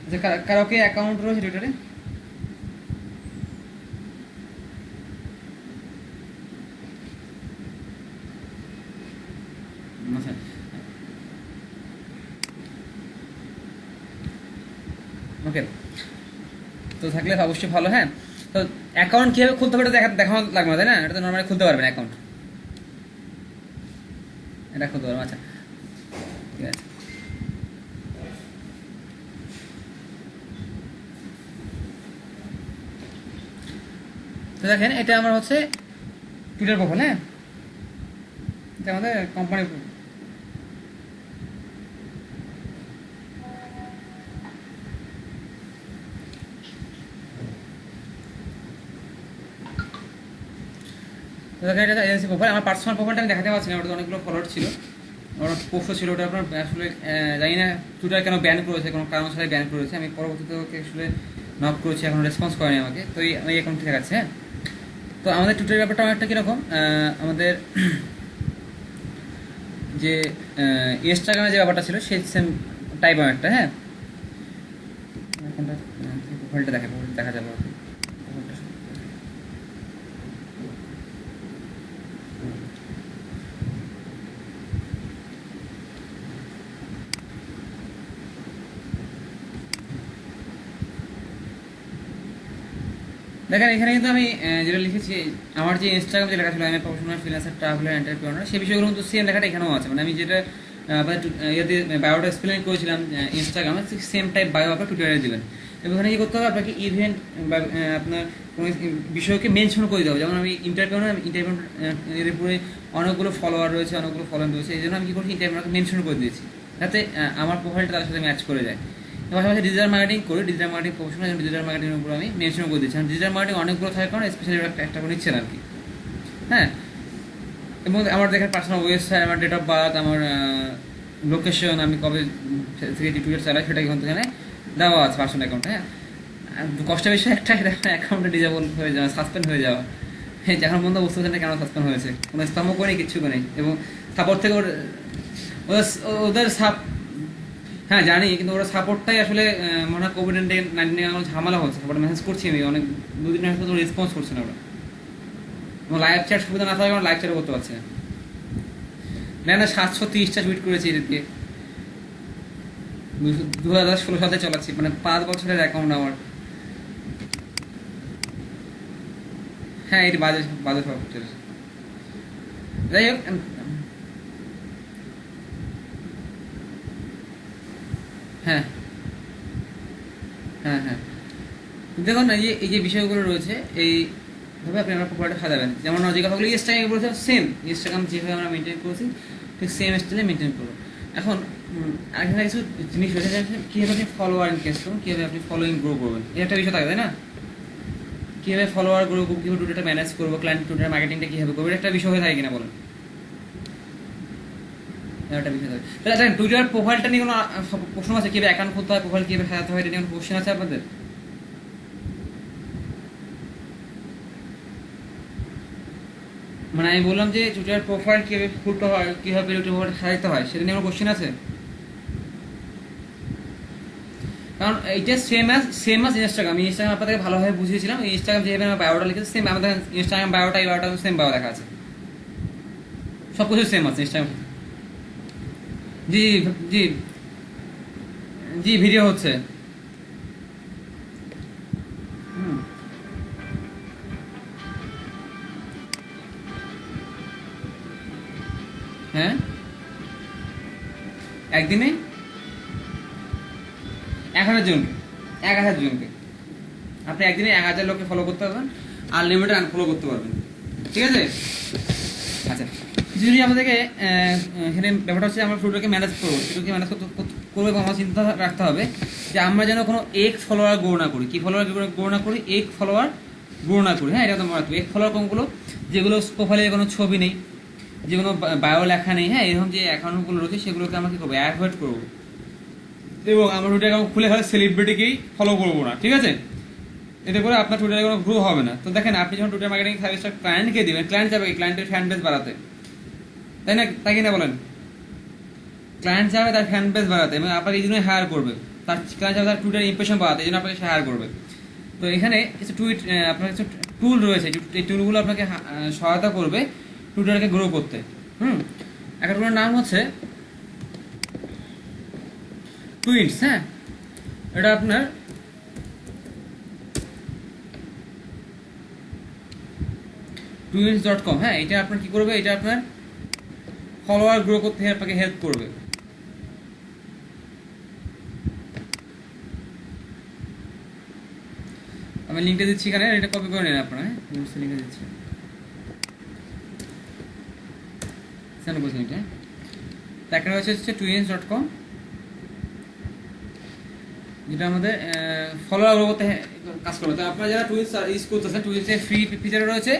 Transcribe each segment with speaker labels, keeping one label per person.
Speaker 1: আচ্ছা, কারোকে অ্যাকাউন্ট রয়েছে টুইটারে? আচ্ছা, ওকে। তো থাকলে অবশ্যই ভালো। হ্যাঁ, তো অ্যাকাউন্ট কীভাবে খুলতে হবে এটা দেখানো লাগবে না, তাই না? এটা তো নর্মালি খুলতে পারবেন অ্যাকাউন্ট, এটা খুলতে পারবেন। আচ্ছা, ঠিক আছে। তো দেখেন, এটা আমার হচ্ছে টুইটার প্রোফাইল। হ্যাঁ, এটা আমাদের কোম্পানি। তো দেখেন, এটা এজেন্সি প্রোফাইল। আমার পার্সোনাল প্রোফাইলটা আমি দেখাতে পারছি না, ওটা অনেকগুলো ফলোয়ার ছিল, আমার পোস্টও ছিল। ওটা আপনার আসলে জানি না টুইটার কেন ব্যান করেছে, কোনো কারণ ছাড়াই ব্যান করেছে। আমি পরবর্তীতে ওকে আসলে নক করেছি, এখন রেসপন্স করেনি আমাকে, তো আমি অ্যাকাউন্ট দেখাচ্ছি। হ্যাঁ, তো আমাদের টুইটার ব্যাপারটা অনেকটা কীরকম, আমাদের যে ইনস্টাগ্রামে যে ব্যাপারটা ছিল সেই সেম টাইপ একটা। হ্যাঁ, প্রোফাইলটা দেখা যাবে। দেখেন, এখানে কিন্তু আমি যেটা লিখেছি, আমার যে ইনস্টাগ্রাম যে লেখা ছিল, আমি প্রফেশনাল ফ্রিল্যান্সার ট্রাভেলার এন্টারপ্রেনার, সেই বিষয়গুলো কিন্তু সেম লেখাটা এখানেও আছে। মানে আমি যেটা আপনার ইয়েতে বায়োটা এক্সপ্লেন করেছিলাম ইনস্টাগ্রামে, সেম টাইপ বায়ো আপনার টুইটারে দেবেন। এবং এখানে কি করতে হবে, আপনাকে ইভেন্ট বা আপনার কোনো বিষয়কে মেনশন করে দিতে হবে। যেমন আমি ইন্টারপ্রেনার, এর উপরে অনেকগুলো ফলোয়ার রয়েছে, অনেকগুলো ফলোয়ার রয়েছে, এই জন্য আমি কি করছি, ইন্টারপ্রেনারকে মেনশন করে দিয়েছি, যাতে আমার প্রোফাইলটা তাদের সাথে ম্যাচ করে যায়। পাশাপাশি ডিজিটাল মার্কেটিং করি, ডিজিটাল মার্কেটিং প্রফেশনাল, ডিজিটাল মার্কেটিংয়ের উপর আমি মেনশন করে দিচ্ছি। ডিজিটাল মার্কেটিং অনেকগুলো থাকে, কারণ স্পেশালি একটা করে নিচ্ছেন আর কি। হ্যাঁ, এবং আমার দেখেন পার্সোনাল ওয়েবসাইট, আমার ডেট অফ বার্থ, আমার লোকেশন, আমি কবে থেকে টুইটার চালাই, সেটা কিন্তু এখানে দেওয়া আছে পার্সোনাল অ্যাকাউন্টে। হ্যাঁ, কষ্টের বিষয় একটা, এটা অ্যাকাউন্টে ডিজেবল হয়ে যাওয়া, সাসপেন্ড হয়ে যাওয়া। হ্যাঁ, যখন বন্ধু বুঝতে পারছেন না কেন সাসপেন্ড হয়েছে, কোনো স্প্যামও করে কিচ্ছু করে, এবং সাপোর্ট থেকে ওদের ওদের হ্যাঁ জানি, কিন্তু ওরা সাপোর্টটাই আসলে মনে হয় কোভিড-19 এখন ঝামেলা হচ্ছে। সাপোর্ট মেসেজ করছি আমি অনেক, দুদিন আগে তো রেসপন্স করছে না ওরা। এবং লাইভ চ্যাট সুবিধা না থাকার কারণে লাইভ চ্যাটও করতে পারছে না। না না, 730টা টুইট করেছি এদেরকে, 2016 সালে চালাচ্ছি, মানে 5 বছরের অ্যাকাউন্ট আমার। হ্যাঁ, এটি বাজে বাজে সফটওয়্যার। যাই হোক, হ্যাঁ হ্যাঁ হ্যাঁ, দেখুন এই যে বিষয়গুলো রয়েছে, এইভাবে আপনি আমার প্রোফাইলটা সাজাবেন। যেমন যে কথাগুলো ইনস্টাগ্রামে বলেছে, সেম ইনস্টাগ্রাম যেভাবে আমরা মেনটেন করেছি ঠিক সেম স্টাইলে মেনটেন করবো। এখন আরেকটা কিছু জিনিস রয়েছে, কীভাবে আপনি ফলোয়ার ইনক্রিজ করুন, কীভাবে আপনি ফলোইং গ্রো করবেন, এই একটা বিষয় থাকে, তাই না? কীভাবে ফলোয়ার গ্রো করবো, কীভাবে টুইটারটা ম্যানেজ করবো, ক্লায়েন্ট টুইটার মার্কেটিংটা কীভাবে করবো, এটা একটা বিষয় হয়ে থাকে কিনা বলেন? একটা বিষয় থাকে। তাহলে টুইটার প্রোফাইলটা নিয়ে কোনো প্রশ্ন আছে? কীভাবে অ্যাকাউন্ট খুলতে হয়, প্রোফাইল কীভাবে সাজাতে হয়, এটা নিয়ে কোনো কোশ্চেন আছে আপনাদের? মানে আমি বললাম যে টুইটার প্রোফাইল কীভাবে খুলতে হয়, কীভাবে টুইটার প্রোফাইল সাজাতে হয়, সেটা নিয়ে আমার কোশ্চেন আছে? কারণ এইটা সেম অ্যাজ ইনস্টাগ্রাম। আমি ইনস্টাগ্রাম আপনাদেরকে ভালোভাবে বুঝিয়েছিলাম, ইনস্টাগ্রাম যেভাবে আমার বায়োটা লিখেছে সেম আমাদের ইনস্টাগ্রাম বায়োটা, এই বায়োটা সেম বায়ো দেখা আছে, সব কিছু সেম আছে ইনস্টাগ্রাম। জি জি জি, ভিডিও হচ্ছে। হুম, হ্যাঁ, একদিনে 1000 জনকে, 1000 জনকে আপনি একদিনে 1000 লোককে ফলো করতে পারবেন, আনলিমিটেড আনফলো করতে পারবেন। ঠিক আছে? আচ্ছা, কিছু যদি আমাদেরকে এখানে ব্যাপারটা হচ্ছে, আমরা ফ্লোটাকে ম্যানেজ করবো, সেটাকে ম্যানেজ করবো, এবং আমার চিন্তা রাখতে হবে যে আমরা যেন কোনো এক ফলোয়ার গ্রো না করি। কি ফলোয়ার গ্রো না করি? এক ফলোয়ার গ্রো না করি। হ্যাঁ, এটা তো মনে রাখবে। এক ফলোয়ার কোনগুলো? যেগুলো প্রোফাইলে কোনো ছবি নেই, যেগুলো বায়ো লেখা নেই, হ্যাঁ, এরকম যে অ্যাকাউন্টগুলো রয়েছে সেগুলোকে আমরা কি করবো, অ্যাভয়েড করবো। এবং আমরা টুইটার অ্যাকাউন্ট খুলে খালি সেলিব্রিটিকেই ফলো করবো না। ঠিক আছে? এতে করে আপনার টুইটারে কোনো গ্রো হবে না। তো দেখেন, আপনি যখন টুইটার মার্কেটিং সার্ভিসটা ক্লায়েন্টকে দিবেন, ক্লায়েন্ট যাবে কি, ক্লায়েন্টের ফ্যান বেস বাড়াতে, তাই না? তাই কিনা বলেন? ক্লায়েন্ট যাবে তার ফ্যান বেস বাড়াতে, এবং আপনাকে এই জন্যই হায়ার করবে। তার কারণে তার টুইটার ইমপ্রেশন বাড়াতে, এই জন্য আপনাকে হায়ার করবে। তো এখানে কিছু আপনার কিছু টুল রয়েছে, এই টুলগুলো আপনাকে সহায়তা করবে টুইটারকে গ্রো করতে। একটা টুলের নাম হচ্ছে টুইটস। হ্যাঁ, এটা আপনার twins.com। হ্যাঁ, এটা আপনার কি করবে, এটা আপনার ফলোয়ার গ্রো করতে আপনাকে হেল্প করবে। আমি লিঙ্কটা দিচ্ছি এখানে, এটা কপি করে নেন আপনারা। লিঙ্কটা দিচ্ছি, সেন্ড করছি লিঙ্কটা। একটা হচ্ছে twins.com, যেটা আমাদের ফলোয়ার গ্রো করতে কাজ করবে। তো আপনারা যারা টুইন্স ইউজ করতেছেন, টুইন্সের ফ্রি ফিচার রয়েছে,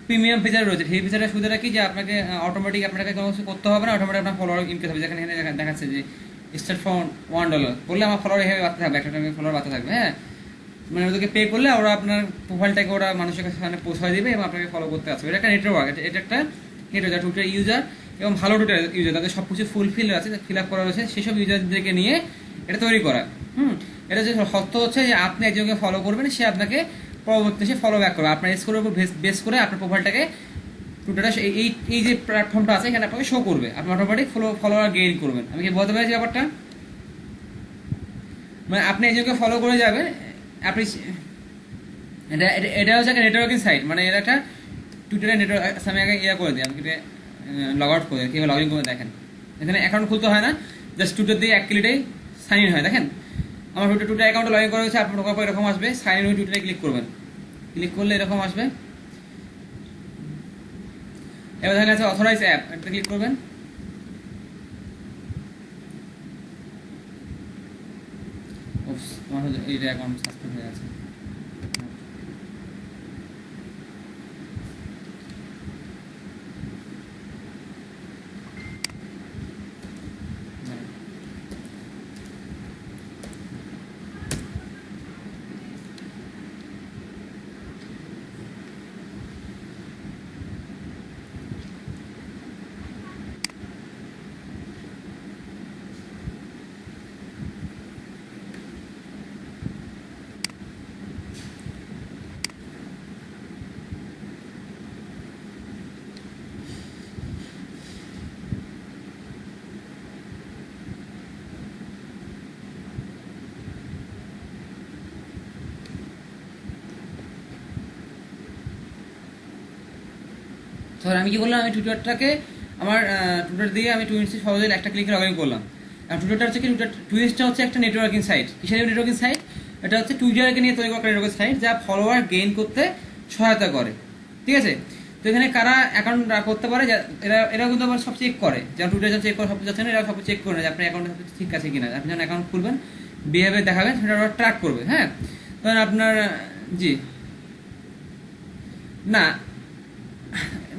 Speaker 1: প্রিমিয়াম ফিচার রয়েছে। ফ্রি ফিচারের সুবিধাটা কি, যে আপনাকে অটোমেটিক আপনাকে কোনো কিছু করতে হবে না, অটোমেটিক আপনার ফলোয়ার ইনক্রিজ হবে। যেখানে দেখাচ্ছে যে স্টার্ট ফ্রম $1 বললে আমার ফলোয়ার এভাবে বাড়তে থাকবে, একটা টাইমে ফলোয়ার বাড়তে থাকবে। হ্যাঁ, মানে ওদেরকে পে করলে ওরা আপনার প্রোফাইলটাকে ওরা মানুষের কাছে পৌঁছায় দিবে এবং আপনাকে ফলো করতে আসবে। এটা একটা নেটওয়ার্ক, এটা একটা নেটওয়ার্ক যারা টুইটার ইউজার এবং ভালো টুইটার ইউজার, তাদের সব কিছু ফুলফিল আছে, ফিল আপ করা রয়েছে, সেসব ইউজারদেরকে নিয়ে এটা তৈরি করা। এটা যে সত্য হচ্ছে যে আপনি একজনকে ফলো করবেন, সে আপনাকে পরবর্তী সে ফলো ব্যাক করবে আপনার স্কোরের উপর বেস করে আপনার প্রোফাইলটাকে টুইটারটা এই যে প্ল্যাটফর্মটা আছে এখানে আপনাকে শো করবে, আপনি অটোমেটিক ফলোয়ার গেইন করবেন। আমি কি বলতে পেরেছি ব্যাপারটা? মানে আপনি একজনকে ফলো করে যাবেন, আপনি এটা হচ্ছে একটা নেটওয়ার্কিং সাইট, মানে এটা একটা টুইটারের নেটওয়ার্ক। আমি আগে করে দিই, আমি লগ আউট করে কিংবা লগ ইন করে দেখেন। এখানে অ্যাকাউন্ট খুলতে হয় না, জাস্ট টুইটার দিয়ে এক ক্লিকেই সাইন ইন হয়। দেখেন আমার টুইটার অ্যাকাউন্টে লগ ইন করা হয়েছে, আপনার উপর এরকম আসবে, সাইন ইন টুইটারে ক্লিক করবেন, ক্লিক করলে এরকম আসবে। এবার দেখা যাচ্ছে অথরাইজ অ্যাপ, এটা ক্লিক করবেন। আমার এইটা অ্যাকাউন্ট সাসপেন্ড হয়ে আছে। ধর আমি কি করলাম, আমি টুইটারটাকে আমার টুইটার দিয়ে আমি টুইন্সে সহজে একটা ক্লিকে লগ ইন করলাম। আর টুইটারটা হচ্ছে কি, টুইন্সটা হচ্ছে একটা নেটওয়ার্কিং সাইট। কিসের নেটওয়ার্কিং সাইট? এটা হচ্ছে টুইটারকে নিয়ে তৈরি করা নেটওয়ার্কিং সাইট, যা ফলোয়ার গেইন করতে সহায়তা করে। ঠিক আছে, তো এখানে কারা অ্যাকাউন্ট করতে পারে, এরা কিন্তু আবার সব চেক করে, যারা টুইটার চেক করে সব যাচ্ছে না, এরা সব চেক করে না যে আপনার অ্যাকাউন্ট ঠিক আছে কিনা। আপনি যখন অ্যাকাউন্ট খুলবেন, বিহেভিয়ার দেখাবেন, সেটা ওরা ট্র্যাক করবে। হ্যাঁ, তখন আপনার জি না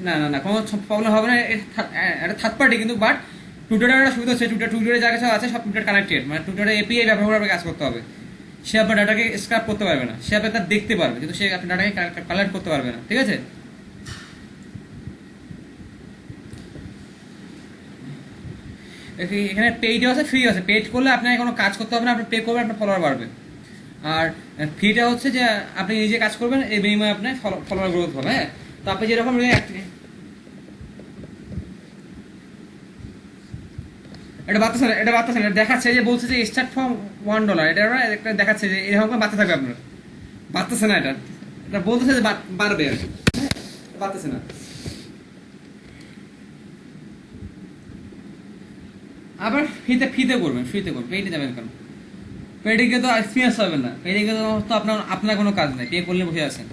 Speaker 1: না না না কোনো প্রবলেম হবে না, এটা থার্ড পার্টি কিন্তু। বাট টুইটারের একটা সুবিধা হচ্ছে, টুইটারে যা কিছু আছে সব টুইটার কানেক্টেড, মানে টুইটারে এপিআই ব্যবহার করে আপনাকে কাজ করতে হবে। সে আপনার ডাটাকে স্ক্র্যাপ করতে পারবে না, সে আপনার দেখতে পারবে কিন্তু সে আপনার ডাটাকে কালেক্ট করতে পারবে না। ঠিক আছে, এখানে পেইড আছে, ফ্রি আছে। পেইড করলে আপনাকে কোনো কাজ করতে হবে না, আপনি পে করবেন, আপনার ফলোয়ার বাড়বে। আর ফ্রিটা হচ্ছে যে আপনি নিজে কাজ করবেন, এই বিনিময়ে আপনার ফলোয়ার গ্রোথ হবে। হ্যাঁ, তো আপনি যেরকম এটা বাড়তেছে না, দেখাচ্ছে যে বলছে যে স্টার্ট ফ্রম $1, এটা একটা দেখাচ্ছে যে এরকম বাড়তে থাকবে আপনার। বাড়তেছে না, এটা বলতেছে যে বাড়বে, আর বাড়তেছে না। আবার ফ্রিতে করবেন, পেইডে যাবেন কেন? পেইডে গিয়ে তো এক্সপিরিয়েন্স পাবেন না, পেইডে গিয়ে তো আপনার কোনো কাজ নেই, পে করলে বসে আছেন,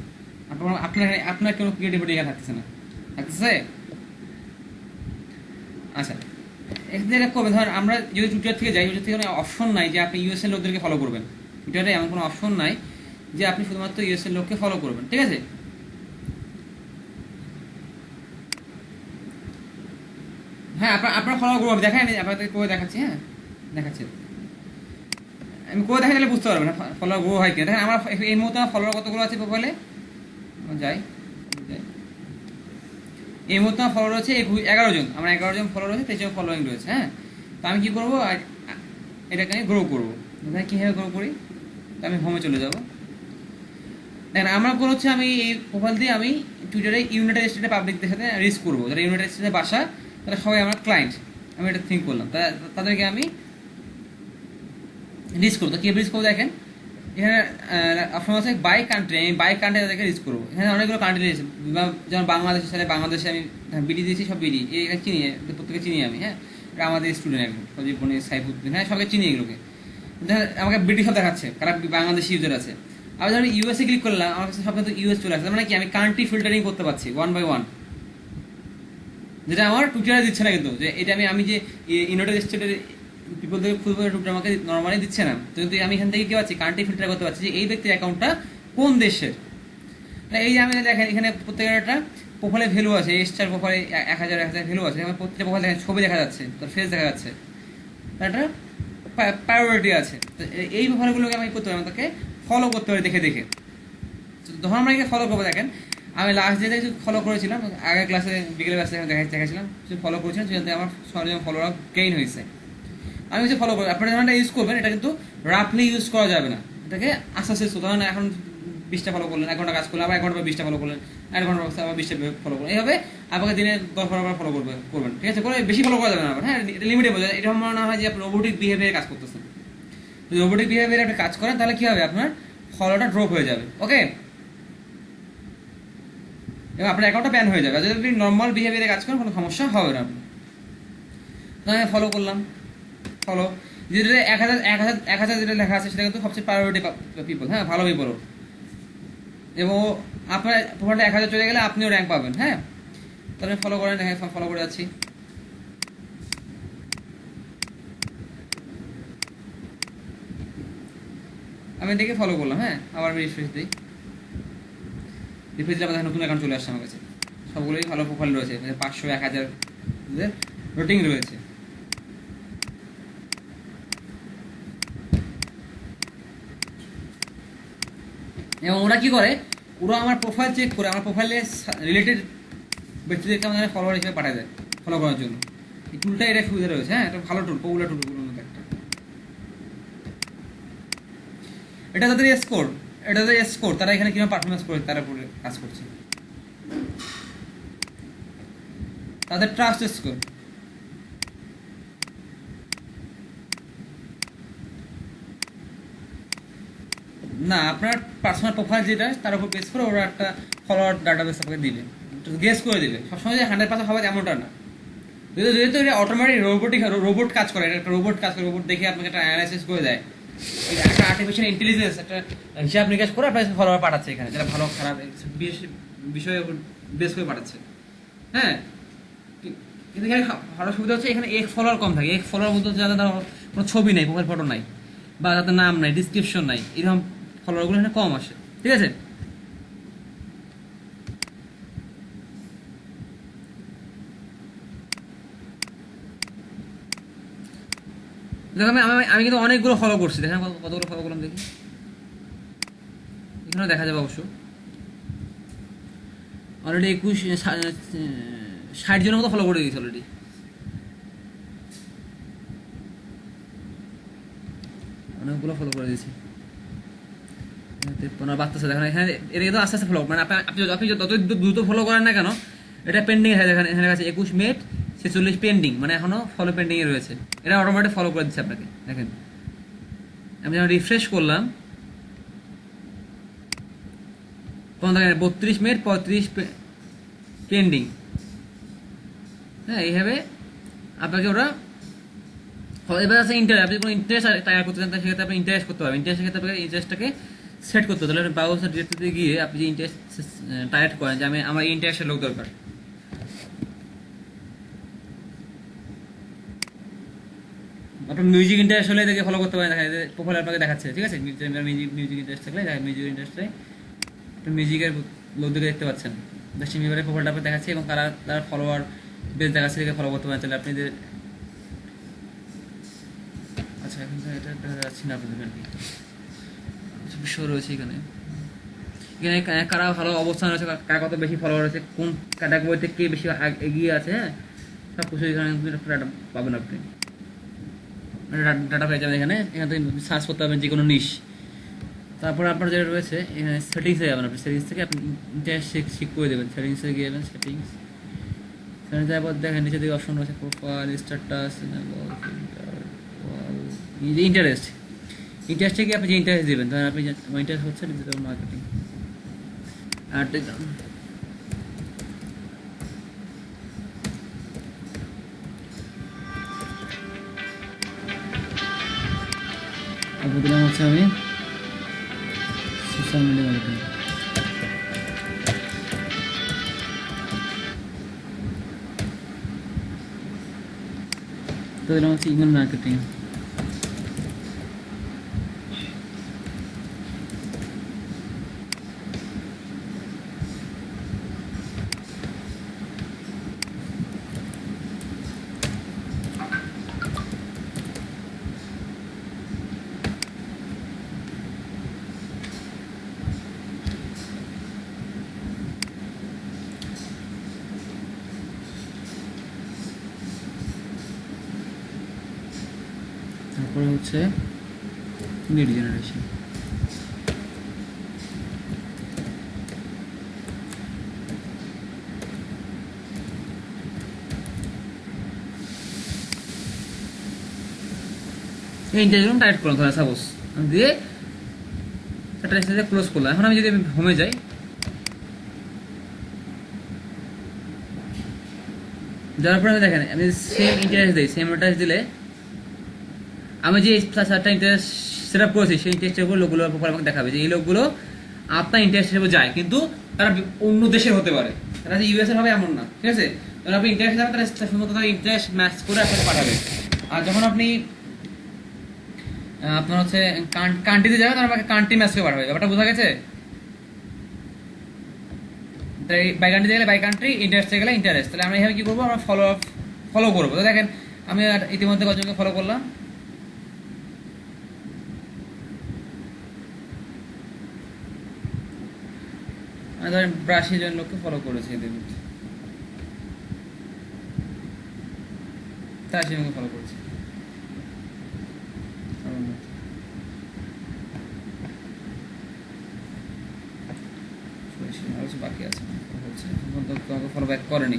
Speaker 1: আপনার কোনো ক্রিয়েটিভিটি এখানে থাকতেছে। আচ্ছা, এখানে করবেন, ধর আমরা যদি টুইটার থেকে যাই, টুইটার থেকে অপশন নাই যে আপনি ইউএসএর লোকদেরকে ফলো করবেন। টুইটারে এমন কোনো অপশন নাই যে আপনি শুধুমাত্র ইউএসএর লোককে ফলো করবেন। ঠিক আছে, হ্যাঁ আপনার ফলো করবো, দেখেন আমি আপনাদের করে দেখাচ্ছি। হ্যাঁ, দেখাচ্ছি, আমি করে দেখা গেলে বুঝতে পারবেন ফলোয়ার গ্রো হয় কিনা। দেখেন আমার এই মুহূর্তে আমার ফলোয়ার কতগুলো আছে প্রোফাইলে, যাই এই মুহূর্তে আমার ফলো রয়েছে 11 জন। আমার 11 জন ফলো রয়েছে, 23 জন ফলোয়িং রয়েছে। হ্যাঁ, তো আমি কি করবো, এটাকে আমি গ্রো করবো। ওখানে কীভাবে গ্রো করি, তো আমি হোমে চলে যাবো। দেখেন আমার গোল হচ্ছে আমি এই প্রোফাইল দিয়ে আমি টুইটারে ইউনাইটেড স্টেটে পাবলিকদের সাথে রিচ করবো, যারা ইউনাইটেড স্টেটে বাসা তারা সবাই আমার ক্লায়েন্ট, আমি এটা থিঙ্ক করলাম, তাদেরকে আমি রিচ করবো। তো কীভাবে রিচ করবো দেখেন, এখানে অপশন আছে বাই কান্ট্রি, আমি বাই কান্ট্রি তাদেরকে রিচ করবো। এখানে অনেকগুলো কান্ট্রি রয়েছে, যেমন বাংলাদেশের সাথে বাংলাদেশে আমি বিডি দিয়েছি, সব বিডি এখানে চিনি, প্রত্যেকে চিনি আমি। হ্যাঁ, এটা আমাদের স্টুডেন্ট একদম সজীব বনি সাইফুদ্দিন, হ্যাঁ সবাই চিনি এগুলোকে। আমাকে বিডি সব দেখাচ্ছে কারা বাংলাদেশি ইউজার আছে। আমি যখন ইউএসএ ক্লিক করলাম আমার কাছে সব কিন্তু ইউএস চলে আসছে, মানে কি আমি কান্ট্রি ফিল্টারিং করতে পারছি 1 by 1, যেটা আমার টুইটারে দিচ্ছে না কিন্তু। যে এটা আমি যে ইউনাইটেড স্টেটের পিপল থেকে খুঁজবো, টুইটার আমাকে নর্মালি দিচ্ছে না, তো কিন্তু আমি এখান থেকে কি পাচ্ছি, কান্ট্রি ফিল্টার করতে পারছি যে এই ব্যক্তির অ্যাকাউন্টটা কোন দেশের। এই যে আমি দেখেন এখানে প্রত্যেকের একটা প্রোফাইলে ভ্যালু আছে, স্টার প্রোফাইলে 1000 ভ্যালু আছে, আমার প্রত্যেকটা প্রোফাইল দেখেন ছবি দেখা যাচ্ছে, তোর ফেস দেখা যাচ্ছে, একটা প্রায়োরিটি আছে। তো এই প্রোফাইলগুলোকে আমি করতে পারি, তাকে ফলো করতে পারি দেখে দেখে। যখন আমরা এখানে ফলো করবো, দেখেন আমি লাস্ট ডে কিছু ফলো করেছিলাম, আগের ক্লাসে বিকেলের ক্লাসে দেখাচ্ছিলাম কিছু ফলো করেছিলাম, সেখান থেকে আমার 6 জন ফলোয়ার গেইন হয়েছে। আমি কিছু ফলো করি, আপনারা যখন এটা ইউজ করবেন এটা কিন্তু রাফলি ইউজ করা যাবে না, এটাকে আস্তে আস্তে ধরেন এখন 20টা ফলো করলেন, 1 ঘন্টা কাজ করলেন, আবার 1 ঘন্টা 20টা ফলো করলেন, 1 ঘন্টা আবার 20টা ফলো করলেন, এইভাবে আপনাকে দিনে 10-12 ফলো করবেন, ঠিক আছে? করে বেশি ফলো করা যাবে না আবার, হ্যাঁ এটা লিমিটে বোঝা। এটা মনে হয় যে আপনি রোবোটিক বিহেভিয়ারে কাজ করতেছেন, যদি রোবোটিক বিহেভিয়ারে আপনি কাজ করেন তাহলে কি হবে, আপনার ফলোটা ড্রপ হয়ে যাবে, ওকে, এবং আপনার অ্যাকাউন্টটা ব্যান হয়ে যাবে। যদি আপনি নর্মাল বিহেভিয়ারে কাজ করেন কোনো সমস্যা হবে না। আপনার ফলো করলাম, ফলো যেটা 1000 যেটা লেখা আছে সেটা কিন্তু সবচেয়ে প্রায়োরিটি পিপল, হ্যাঁ ভালো পিপল, এবং আপনার প্রোফাইলটা 1000 চলে গেলে আপনিও র্যাঙ্ক পাবেন। হ্যাঁ, তাহলে ফলো করেন, হ্যাঁ ফলো করে যাচ্ছি। আমি দেখে ফলো করলাম, হ্যাঁ আবার আমি রিফ্রেশ দিই, রিফ্রেশ দিলে আমাদের নতুন অ্যাকাউন্ট চলে আসছে আমার কাছে, সবগুলোই ভালো প্রোফাইল রয়েছে, 500 1000 রেটিং রয়েছে। এবং ওরা কি করে, ওরা আমার প্রোফাইল চেক করে আমার প্রোফাইলে রিলেটেড ব্যক্তিদেরকে আমাদের ফলোয়ার হিসেবে পাঠিয়ে দেয় ফলো করার জন্য। এই টুলটা এটা সুবিধা রয়েছে, হ্যাঁ এটা ভালো টুল, পপুলার টুলগুলোর মধ্যে একটা। এটা তাদের স্কোর, এটা তাদের স্কোর, তারা এখানে কিভাবে পারফরমেন্স করে তার উপরে কাজ করছে, তাদের ট্রাস্ট স্কোর। না, আপনার পার্সোনাল প্রোফাইল যেটা তার উপর বেস করে ওরা একটা ফলোয়ার ডাটাবেস আপনাকে দিবে, গেস করে দিবে। সবসময় যে 100% হবে এমনটা না, যেহেতু এটা অটোমেটিক রোবট কাজ করে, এটা একটা রোবট কাজ করে, রোবট দেখে আপনাকে একটা অ্যানালাইসিস করে দেয়, একটা আর্টিফিশিয়াল ইন্টেলিজেন্স একটা হিসাব নিকাশ করে আপনার ফলোয়ার পাঠাচ্ছে এখানে, যেটা ভালো খারাপ বিষয়ে বেস করে পাঠাচ্ছে। হ্যাঁ, কিন্তু এখানে ভালো সুবিধা হচ্ছে এখানে এক ফলোয়ার কম থাকে, এক ফলোয়ার মধ্যে যাদের কোনো ছবি নাই, প্রোফাইল ফটো নাই, বা যাদের নাম নাই, ডিসক্রিপশন নাই, এরকম ফলোয়ারগুলো এখানে কম আসে, ঠিক আছে? দেখো আমি কিন্তু অনেকগুলো ফলো করছি, দেখেন কতগুলো ফলো করলাম দেখি, এখানেও দেখা যাবে অবশ্য অলরেডি 60 জনের মতো ফলো করে দিয়েছি অলরেডি। অনেকগুলো ফলো করে দিয়েছি, 53 বাড়তেছে দেখেন এখানে। এটা কিন্তু আস্তে আস্তে ফলো, মানে আপনি যত দ্রুত ফলো করেন না কেন এটা পেন্ডিং হয়ে দেখেন, এখানে কাছে 21 মিনিট 46 পেন্ডিং, মানে এখনো ফলো পেন্ডিং এ রয়েছে। এটা অটোমেটিক ফলো করে দিচ্ছে আপনাকে, দেখেন আমি যখন রিফ্রেশ করলাম তখন দেখেন 32 মিনিট 35 পেন্ডিং। হ্যাঁ, এইভাবে আপনাকে ওরা, এবার আছে ইন্টারেস্ট, আপনি কোনো ইন্টারেস্ট টাইপ করতে চান সেক্ষেত্রে আপনি ইন্টারেস্ট করতে পারবেন। ইন্টারেস্টের ক্ষেত্রে আপনাকে ইন্টারেস্টটাকে সেট করতে হবে, তাহলে ব্রাউজার ডিরেক্টরিতে গিয়ে আপনি যে ইন্টারেস্ট টাইপ করেন যে আমার ইন্টারেস্টের লোক দরকার, আপনার মিউজিক ইন্টারেস্ট হলে দেখে ফলো করতে পারেন, দেখা যায় প্রোফাইল আপনাকে দেখাচ্ছে, ঠিক আছে? মিউজিক ইন্টারেস্ট থাকলে মিউজিক ইন্টারেস্টে আপনি মিউজিকের লোকদেরকে দেখতে পাচ্ছেন, জাস্টিন বিবারের প্রোফাইলটা আপনাকে দেখাচ্ছে এবং তার ফলোয়ার বেশ দেখাচ্ছে, দেখে ফলো করতে পারেন। তাহলে আপনি আচ্ছা এখন তো এটা দেখা যাচ্ছে না আপনাদের আর কি, কিছু বিষয় রয়েছে এখানে, এখানে কারা ভালো অবস্থান রয়েছে, কারা কত বেশি ফলোয়ার রয়েছে, কোন ক্যাটাগরিতে কে বেশি এগিয়ে আছে, হ্যাঁ সব কিছু এখানে পাবেন আপনি। ডাটা পেয়ে যাবেন। এখানে থেকে সার্চ করতে পারবেন যে কোনো নিশ। তারপর আপনার যেটা রয়েছে এখানে সেটিংসে যাবেন, আপনি সেটিংস থেকে আপনি ইন্টারেস্ট ঠিক করে দেবেন। সেটিংসে গিয়ে যাবেন, সেটিংস তারপর দেখেন নিচে দিকে অপশন রয়েছে প্রোফাইল, স্ট্যাটাস, ইন্টারেস্ট। ইন্টারেস্টে গিয়ে আপনি যে ইন্টারেস্ট দেবেন, ধরেন আপনি ইন্টারেস্ট হচ্ছে ডিজিটাল মার্কেটিং আর দিলাম হচ্ছে আমি সোশ্যাল মিডিয়া মার্কেটিং। তো দিলাম হচ্ছে ইমেল মার্কেটিং। তারপরে হচ্ছে লিড জেনারেশন। এই ইন্টারভিউ টাইপ করলাম, ধরা সাপোজ দিয়ে একটা মেসেজে ক্লোজ করলাম। এখন আমি যদি হোমে যাই, যাওয়ার পরে আমি দেখেন আমি সেম ইন্টারেস্ট দিই, সেম ইন্টারেস্ট দিলে আমি যে চারটা ইন্টারেস্ট সেট আপ করেছি সেই ইন্টারেস্টের উপর লোকগুলো আমাকে দেখাবে যে এই লোকগুলো আপনার ইন্টারেস্ট হিসেবে যায়, কিন্তু তারা অন্য দেশের হতে পারে, তারা যে ইউএস এর হবে এমন না, ঠিক আছে? যখন আপনি ইন্টারেস্ট যাবেন তারা শুধুমাত্র তাদের ইন্টারেস্ট ম্যাচ করে আপনাকে পাঠাবে। আর যখন আপনি আপনার হচ্ছে কান্ট্রিতে যাবেন তারা আপনাকে কান্ট্রি ম্যাচ করে পাঠাবে। ব্যাপারটা বোঝা গেছে? বাই কান্ট্রি গেলে বাই কান্ট্রি, ইন্টারেস্টে গেলে ইন্টারেস্ট। তাহলে আমরা এইভাবে কি করবো, আমরা ফলো করবো। তো দেখেন আমি আর ইতিমধ্যে কতজনকে ফলো করলাম। আমি ধরেন 82 জন লোককে ফলো করেছি এদের মধ্যে, 83 জনকে ফলো করেছি। বাকি আছে তোমাকে ফলো ব্যাক করেনি।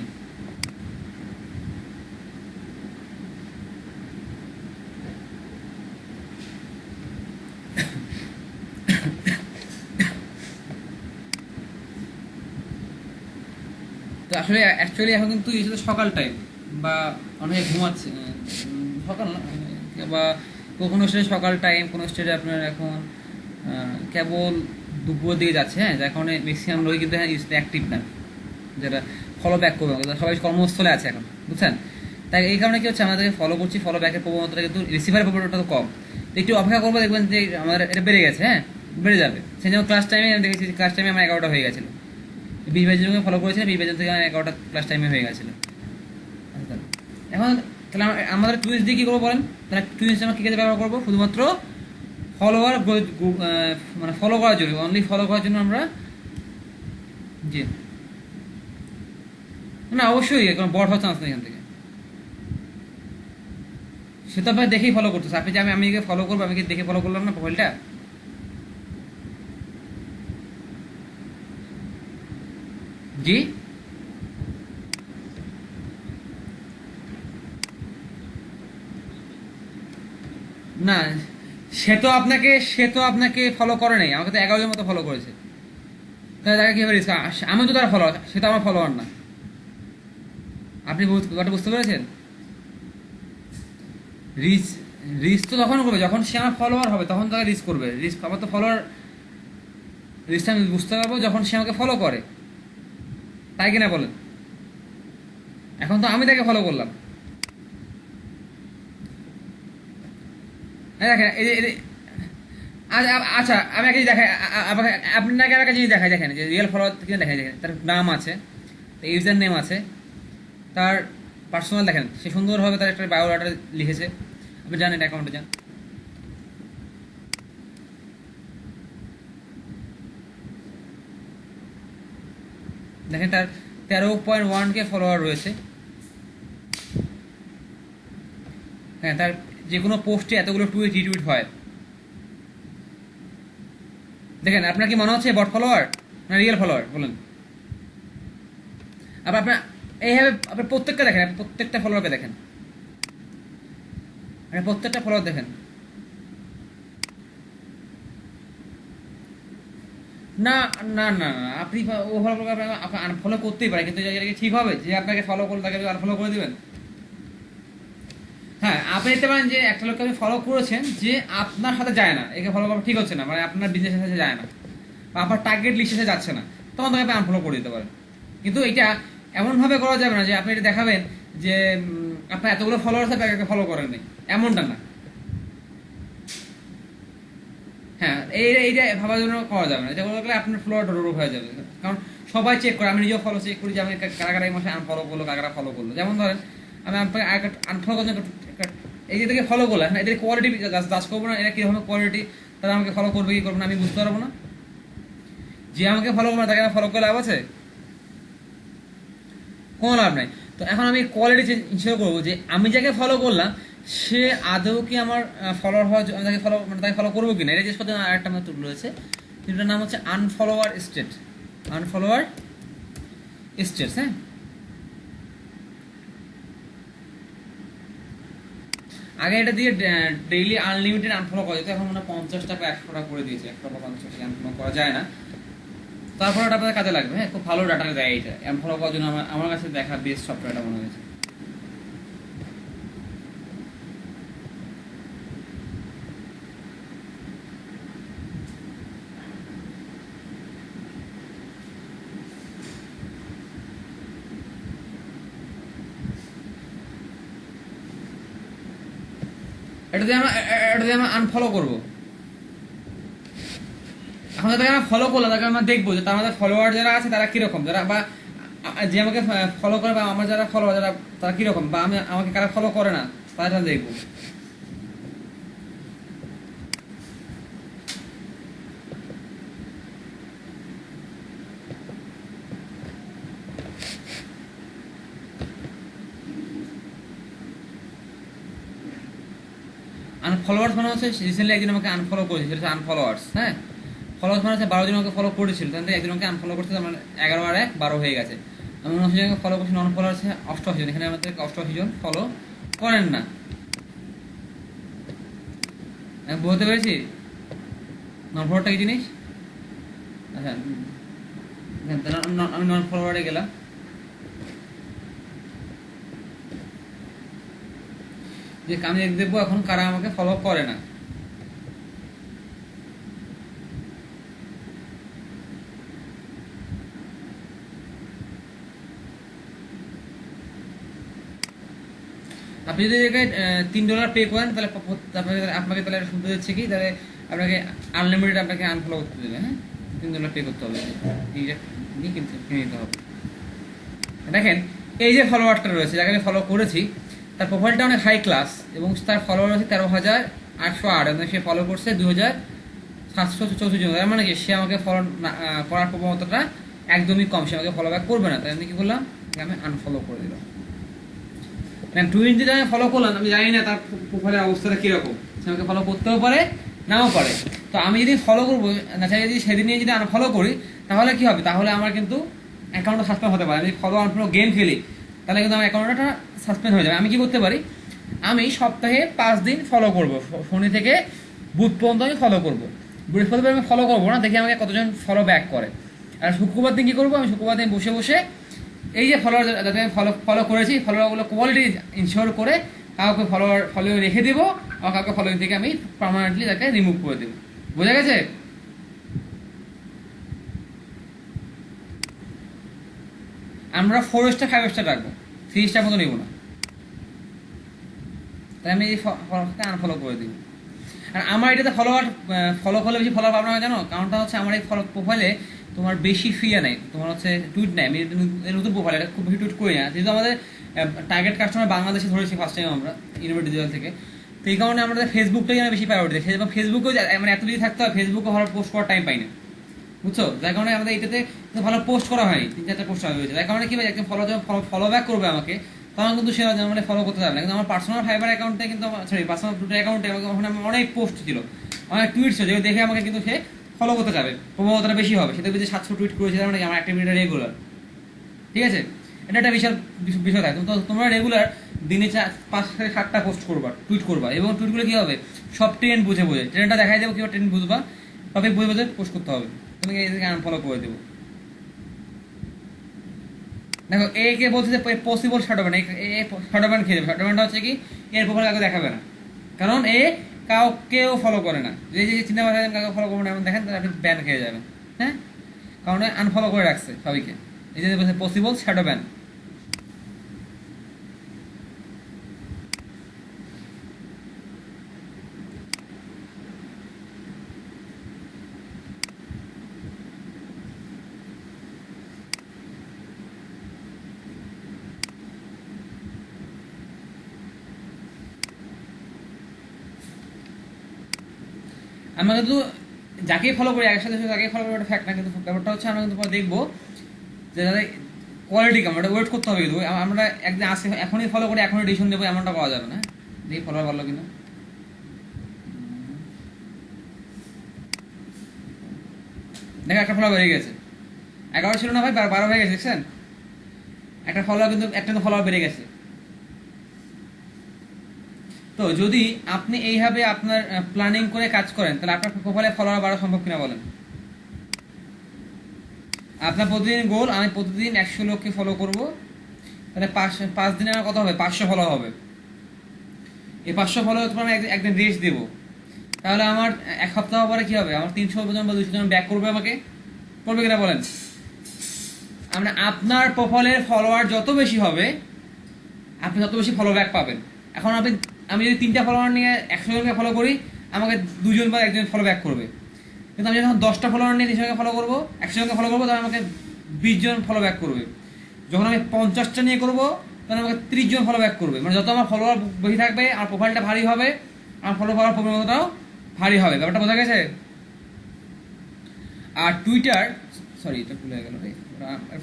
Speaker 1: তো আসলে অ্যাকচুয়ালি এখন কিন্তু এই সকাল টাইম বা অনেকে ঘুমাচ্ছে, সকাল না বা কোনো স্টেজে সকাল টাইম, কোনো স্টেজে আপনার এখন কেবল দুপুর দিকে যাচ্ছে। হ্যাঁ, যার কারণে ম্যাক্সিমাম লোক কিন্তু অ্যাক্টিভ না, যেটা ফলো ব্যাক করবে, সবাই কর্মস্থলে আছে এখন, বুঝছেন? তাই এই কারণে কি হচ্ছে, আমাদেরকে ফলো করছি, ফলো ব্যাকের প্রবণতাটা কিন্তু রিসিভারের প্রবণতা তো কম। একটু অপেক্ষা করবো, দেখবেন যে আমার এটা বেড়ে গেছে। হ্যাঁ, বেড়ে যাবে। সেই জন্য ক্লাস টাইমে আমি দেখেছি, ক্লাস টাইমে আমার 11টা হয়ে গেছিলো। 20 জনকে ফলো করেছিলাম, 20 জন থেকে আমার 11টা ক্লাস টাইমে হয়ে গেছিলো। এখন তাহলে আমাদের টুইস দিয়ে কী করবো বলেন? তাহলে টুইস আমরা কী কাজে ব্যবহার করবো? শুধুমাত্র ফলোয়ার, মানে ফলো করার জন্য, অনলি ফলো করার জন্য আমরা। জি না, অবশ্যই কোনো বড় হওয়ার চান্স নেই এখান থেকে। সে তো আপনার দেখেই ফলো করতেছে। আপনি যে আমি ফলো করবো, আমি কি দেখে ফলো করলাম না প্রোফাইলটা? জি না, সে তো আপনাকে ফলো করে নাই, আমাকে তো 11 জন মতো ফলো করেছে। তাহলে তাকে কিভাবে রিস্ক? আমি তো তার ফলোয়ার, সে তো আমার ফলোয়ার না। আপনি ব্যাপারটা বুঝতে পেরেছেন? রিচ রিচ তো তখন করবে যখন সে আমার ফলোয়ার হবে, তখন তাকে রিচ করবে। রিস্ক আমার তো ফলোয়ার, রিচটা আমি বুঝতে পারবো যখন সে আমাকে ফলো করে, তাই কিনা বলেন? এখন তো আমি তাকে ফলো করলাম। দেখেন আচ্ছা আমি একটা জিনিস দেখাই, আপনাকে আর একটা জিনিস দেখাই। দেখেন যে রিয়েল ফলোয়ার কিনা দেখাই, দেখেন তার নাম আছে, ইউজার নেম আছে, তার পার্সোনাল দেখেন, সে সুন্দরভাবে তার একটা বায়োডাটা লিখেছে। আপনি জানেন অ্যাকাউন্টে যান, দেখেন তার 13.1K ফলোয়ার রয়েছে। হ্যাঁ, তার যে কোনো পোস্টে এতগুলো টুইট রিটুইট হয়? দেখেন, আপনার কি মনে হচ্ছে বট ফলোয়ার না রিয়েল ফলোয়ার বলেন? আবার আপনার এইভাবে আপনার প্রত্যেকটা দেখেন, প্রত্যেকটা ফলোয়ারকে দেখেন, প্রত্যেকটা ফলোয়ার দেখেন। না না না না, আপনি ও ফলো করলে আপনি আনফলো করতেই পারে, কিন্তু এটা কি ঠিক হবে যে আপনাকে ফলো করলে তাকে আনফলো করে দিবেন? হ্যাঁ, আপনি দেখতে পারেন যে একটা লোককে আপনি ফলো করেছেন যে আপনার সাথে যায় না, একে ফলো করা ঠিক হচ্ছে না, মানে আপনার বিজনেসের সাথে যায় না বা আপনার টার্গেট লিস্টে যাচ্ছে না, তখন তাকে আপনি আনফলো করে দিতে পারেন। কিন্তু এটা এমনভাবে করা যাবে না যে আপনি এটা দেখাবেন যে আপনার এতগুলো ফলোয়ার আছে তাকে ফলো করেন নাই, এমনটা না। হ্যাঁ, এইটা ভাবার জন্য করা যাবে না, এটা করলে আপনার ফলোয়ার ডোর হয়ে যাবে। কারণ সবাই চেক করে, আমি নিজেও ফলো চেক করি যে আমি কারা কারা এই মাসে আনফলো করলো, কারা ফলো করলো। যেমন ধরেন আমি আপনাকে আনফলো করতে এই যে থেকে ফলো করলাম, এদের কোয়ালিটি জাজ করবো না, এরা কীরকম কোয়ালিটি, তারা আমাকে ফলো করবে কি করবো না আমি বুঝতে পারবো না? যে আমাকে ফলো করবো না তাকে ফলো করে লাভ আছে? কোনো লাভ নাই। তো এখন আমি কোয়ালিটি ইনশিওর করবো যে আমি যাকে ফলো করলাম সে আদৌ কি আমার ফলোয়ার হওয়া, আমি তাকে ফলো মানে তাকে ফলো করবো কিনা, এটা জিজ্ঞেস করতে আরেকটা আমার টুল রয়েছে, যেটার নাম হচ্ছে আনফলোয়ার স্টেট। আনফলোয়ার স্টেটস। হ্যাঁ, আগে এটা দিয়ে ডেইলি আনলিমিটেড আনফলো করা যেত, এখন মনে হয় 50 টাকা 100 টাকা করে দিয়েছে, 100 বা 50 টাকা আনফলো করা যায় না। তারপরে ওটা আপনাদের কাজে লাগবে। হ্যাঁ, খুব ভালো ডাটা দেয় এটা, আনফলো করার জন্য আমার কাছে দেখা বেস্ট সফটওয়্যারটা মনে হয়েছে। এটা দিয়ে আমরা আনফলো করবো। এখন তাকে আমরা ফলো করলাম, তাকে আমরা দেখবো যে তার মধ্যে ফলোয়ার যারা আছে তারা কিরকম, যারা বা যে আমাকে ফলো করে বা আমার যারা ফলোয়ার যারা তারা কিরকম, বা আমাকে কারা ফলো করে না তারা দেখবো। আনফলোয়ার্স মানে হচ্ছে রিসেন্টলি একদিন আমাকে আনফলো করেছে, সেটা হচ্ছে আনফলোয়ার্স। হ্যাঁ, ফলোয়ার্স মানে হচ্ছে 12 জন আমাকে ফলো করেছিল, তার একদিন আমাকে আনফলো করতে মানে 11 আর 1 12 হয়ে গেছে। আমি 79 জনকে ফলো করছি, নন ফলোয়ার্স 88 জন, এখানে আমাদের 88 জন ফলো করেন না। আমি বলতে পেরেছি নন ফলোয়ারটা কি জিনিস? আচ্ছা, আমি নন ফলোয়ারে গেলাম, যে আমি দেখবো এখন কারা আমাকে ফলো করে না। আপনি যদি জায়গায় $3 পে করেন তাহলে আপনাকে তাহলে শুনতে দিচ্ছে কি, তাহলে আপনাকে আনলিমিটেড আপনাকে আনফলো করতে দেবে। হ্যাঁ, $3 পে করতে হবে, কিন্তু কিনে নিতে হবে। দেখেন, এই যে ফলোয়ারটা রয়েছে যাকে আমি ফলো করেছি, তার প্রোফাইলটা অনেক হাই ক্লাস এবং তার ফলোয়ার আছে 13,808, এবং সে ফলো করছে 2,764 জন। তার মানে কি সে আমাকে ফলো করার প্রবণতাটা একদমই কম, সে আমাকে ফলো ব্যাক করবে না। তাই আমি কি করলাম, আমি আনফলো করে দিলাম। টুইট যেটা আমি ফলো করলাম, আমি জানি না তার প্রোফাইলের অবস্থাটা কিরকম, সে আমাকে ফলো করতেও পারে নাও পারে। তো আমি যদি ফলো করবো না চাই, যদি সেদিন যদি আনফলো করি তাহলে কি হবে, তাহলে আমার কিন্তু অ্যাকাউন্টটা সাসপেন্ড হতে পারে। আমি ফলো আনফলো গেম খেলি তাহলে কিন্তু আমার অ্যাকাউন্টটা সাসপেন্ড হয়ে যাবে। আমি কি করতে পারি, আমি সপ্তাহে 5 দিন ফলো করব, শনি থেকে বুধ পর্যন্ত আমি ফলো করব। বৃহস্পতিবার আমি ফলো করবো না, দেখি আমাকে কতজন ফলো ব্যাক করে। আর শুক্রবার দিন কি করবো, আমি শুক্রবার দিন বসে বসে এই যে ফলোয়ার যাতে আমি ফলো করেছি ফলোয়ারগুলো কোয়ালিটি ইনশিওর করে কাউকে ফলো রেখে দেবো, আর কাউকে ফলোইং থেকে আমি পার্মানেন্টলি তাকে রিমুভ করে দেবো। বোঝা গেছে? আমরা 4 স্টার 5 স্টার রাখবো, 3 স্টার মতো নেবো না। তাই আমি এই ফলোকে আনফলো করে দিই। আর আমার এটাতে ফলো করলে বেশি ফলোয়ার পাবো না জানো, কারণটা হচ্ছে আমার এই ফলো প্রোফাইলে তোমার বেশি ফিয়া নেই, তোমার হচ্ছে টুইট নেই। আমি নতুন প্রোফাইল, এটা খুব বেশি টুইট করি না, যেহেতু আমাদের টার্গেট কাস্টমার বাংলাদেশে ধরেছি ফার্স্ট টাইম আমরা ইনোভেটিভ ডিজিটাল থেকে। তো এই কারণে আমাদের ফেসবুকটাই আমি বেশি প্রায়োরিটি দিই, এবং ফেসবুকেও মানে এত বেশি থাকতে হয়, ফেসবুকে ভালো পোস্ট করার টাইম পাই না, বুঝছো? যার কারণে আমাদের এটাতে ভালো পোস্ট করা হয়নি, 3-4টা পোস্ট হয়েছে। যার কারণে কি ভাই, একদম ফলো ব্যাক করবে আমাকে, তখন কিন্তু সে মানে ফলো করতে যাবে না। কিন্তু আমার পার্সোনাল ফাইবার অ্যাকাউন্টে কিন্তু, সরি পার্সোনাল টুইটার অ্যাকাউন্টে ওখানে আমার অনেক পোস্ট ছিল, অনেক টুইট ছিল, যেগুলো দেখে আমাকে কিন্তু সে ফলো করতে যাবে, প্রবণতাটা বেশি হবে। সে দেখবে যে 700 টুইট করেছে, মানে আমার অ্যাক্টিভিটিটা রেগুলার। ঠিক আছে, এটা একটা বিশাল বিষয় থাকে। তোমরা রেগুলার দিনে 5-7টা পোস্ট করবা, টুইট করবা, এবং টুইটগুলো কি হবে, সব ট্রেন্ড বুঝে বুঝে, ট্রেন্ডটা দেখাই দেবো, কিভাবে ট্রেন্ড বুঝবা, টপিক বুঝে বুঝে পোস্ট করতে হবে। তুমি এদেরকে আনফলো করে দেবো। দেখো এ কে বলছে যে পসিবল শ্যাডো ব্যান, এ শ্যাডো ব্যান খেয়ে যাবে। শ্যাডো ব্যানটা হচ্ছে কি, এর প্রোফাইল কাউকে দেখাবে না, কারণ এ কাউকেও ফলো করে না। যে যে চিন্তা ভাবনা কাউকে ফলো করবেন এমন দেখেন, তাহলে আপনি ব্যান খেয়ে যাবেন। হ্যাঁ, কারণ আনফলো করে রাখছে সবাইকে। এই যে বলছে পসিবল শ্যাডো ব্যান। আমরা কিন্তু যাকেই ফলো করি একের সাথে যাকেই ফলো করি, ওটা ফ্যাক্ট না, কিন্তু ব্যাপারটা হচ্ছে আমরা কিন্তু পরে দেখবো যে তাদের কোয়ালিটি কেমন, ওটা ওয়েট করতে হবে। কিন্তু আমরা একদিন আসে এখনই ফলো করে এখনই ডিসিশন দেবো, এমনটা পাওয়া যাবে না। দেখি ফলোয়ার বাড়লো কিনা। দেখো একটা ফলোয়ার বেড়ে গেছে, 11 ছিল না ভাই, 12 হয়ে গেছে, দেখছেন? একটা ফলোয়ার কিন্তু, একটা ফলোয়ার বেড়ে গেছে। তো যদি আপনি এইভাবে আপনার প্ল্যানিং করে কাজ করেন, তাহলে আপনার প্রোফাইলে ফলোয়ার বাড়া সম্ভব কিনা বলেন? আপনার প্রতিদিন গোল, আমি প্রতিদিন 100 লোককে ফলো করব, তাহলে 5 দিনে আমার কত হবে, 500 ফলো হবে। এই 500 ফলো তোমার আমি একদিন রেস্ট দেবো, তাহলে আমার এক সপ্তাহ পরে কি হবে, আমার 300 জন বা 200 জন ব্যাক করবে আমাকে, করবে কিনা বলেন? আমরা আপনার প্রোফাইলের ফলোয়ার যত বেশি হবে, আপনি তত বেশি ফলো ব্যাক পাবেন। এখন আমি যদি 3টা ফলোয়ার নিয়ে 100 জনকে ফলো করি, আমাকে 2 জন বা 1 জন ফলো ব্যাক করবে। কিন্তু আমি যখন 10টা ফলোয়ার নিয়ে 300 জনকে ফলো করবো, 100 জনকে ফলো করবো, তাহলে আমাকে 20 জন ফলো ব্যাক করবে। যখন আমি 50টা নিয়ে করবো, তাহলে আমাকে 30 জন ফলো ব্যাক করবে। মানে যত আমার ফলোয়ার বেশি থাকবে, আমার প্রোফাইলটা ভারী হবে, আমার ফলো করার প্রবণতাটাও ভারী হবে। ব্যাপারটা বোঝা গেছে? আর টুইটার, সরি এটা ভুলে গেল,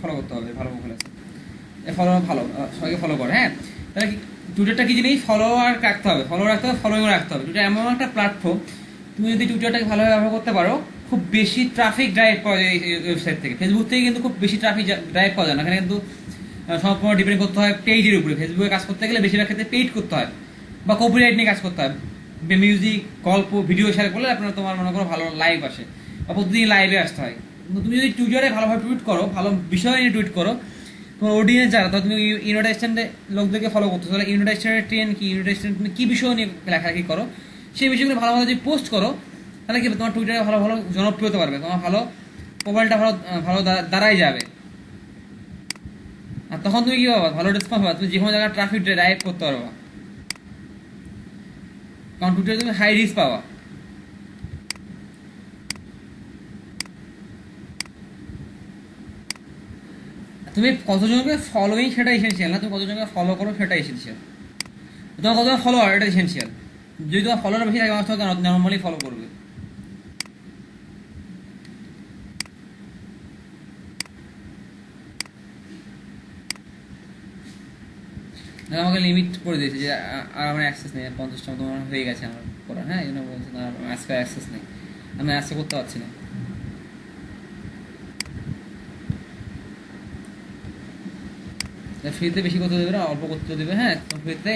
Speaker 1: ফলো করতে হবে, ভালো প্রোফাইল আছে, ফলো ভালো, সবাইকে ফলো করে। হ্যাঁ, তাহলে কি টুইটারটা কি জিনিস, ফলোয়ার রাখতে হবে, ফলো রাখতে হবে, ফলোইং রাখতে হবে। টুইটার এমন একটা প্ল্যাটফর্ম, তুমি যদি টুইটারটাকে ভালোভাবে ব্যবহার করতে পারো, খুব বেশি ট্রাফিক ড্রাইভ পাওয়া যায় এই ওয়েবসাইট থেকে। ফেসবুক থেকে কিন্তু খুব বেশি ট্রাফিক ড্রাইভ পাওয়া যায় না, এখানে কিন্তু সম্পূর্ণ ডিপেন্ড করতে হয় পেইজের উপরে। ফেসবুকে কাজ করতে গেলে বেশিরভাগ ক্ষেত্রে পেইড করতে হয়, বা কপিরাইট নিয়ে কাজ করতে হয়। মিউজিক, গল্প, ভিডিও শেয়ার করলে আপনার, তোমার মনে করো ভালো লাইভ আসে, বা প্রতিদিন লাইভে আসতে হয়। কিন্তু তুমি যদি টুইটারে ভালোভাবে টুইট করো, ভালো বিষয় নিয়ে টুইট করো, তোমার অডিয়েন্স যারা, তো তুমি ইউনাইটেড স্টেটে লোকদেরকে ফলো করতেছো, তাহলে ইউনাইটেড স্টেটের ট্রেন কি, ইউনাইটেড স্টেট তুমি কী বিষয় নিয়ে লেখালেখি করো, সেই বিষয়গুলো ভালো ভালো যদি পোস্ট করো, তাহলে কি তোমার টুইটারে ভালো ভালো জনপ্রিয়তা পারবে, তোমার ভালো প্রোফাইলটা ভালো ভালো দাঁড়াই যাবে। আর তখন তুমি কি পাবা, ভালো রেসপন্স পাবা, তুমি যে কোনো জায়গায় ট্রাফিক ড্রাইভ করতে পারবা, কারণ টুইটারে তুমি হাই রিস্ক পাবা। তুমি কতজনকে ফলোইং সেটা এসেন্সিয়াল না, তুমি কতজনকে ফলো করো সেটা এসেন্সিয়াল। তোমার কতজন ফলোয়ার এটা এসেন্সিয়াল। যদি তোমার ফলোয়ার বেশি থাকে, আমার তোমাকে নর্মালি ফলো করবে। আমাকে লিমিট করে দিয়েছে যে আর আমার অ্যাক্সেস নেই, 50টা তোমার হয়ে গেছে আমার করা। হ্যাঁ, এই জন্য বলছে না, আজকে অ্যাক্সেস নেই, আমি আজকে করতে পারছি না। ফ্রিতে বেশি করতে দেবে না, অল্প করতে দেবে। হ্যাঁ, তো ফ্রিতে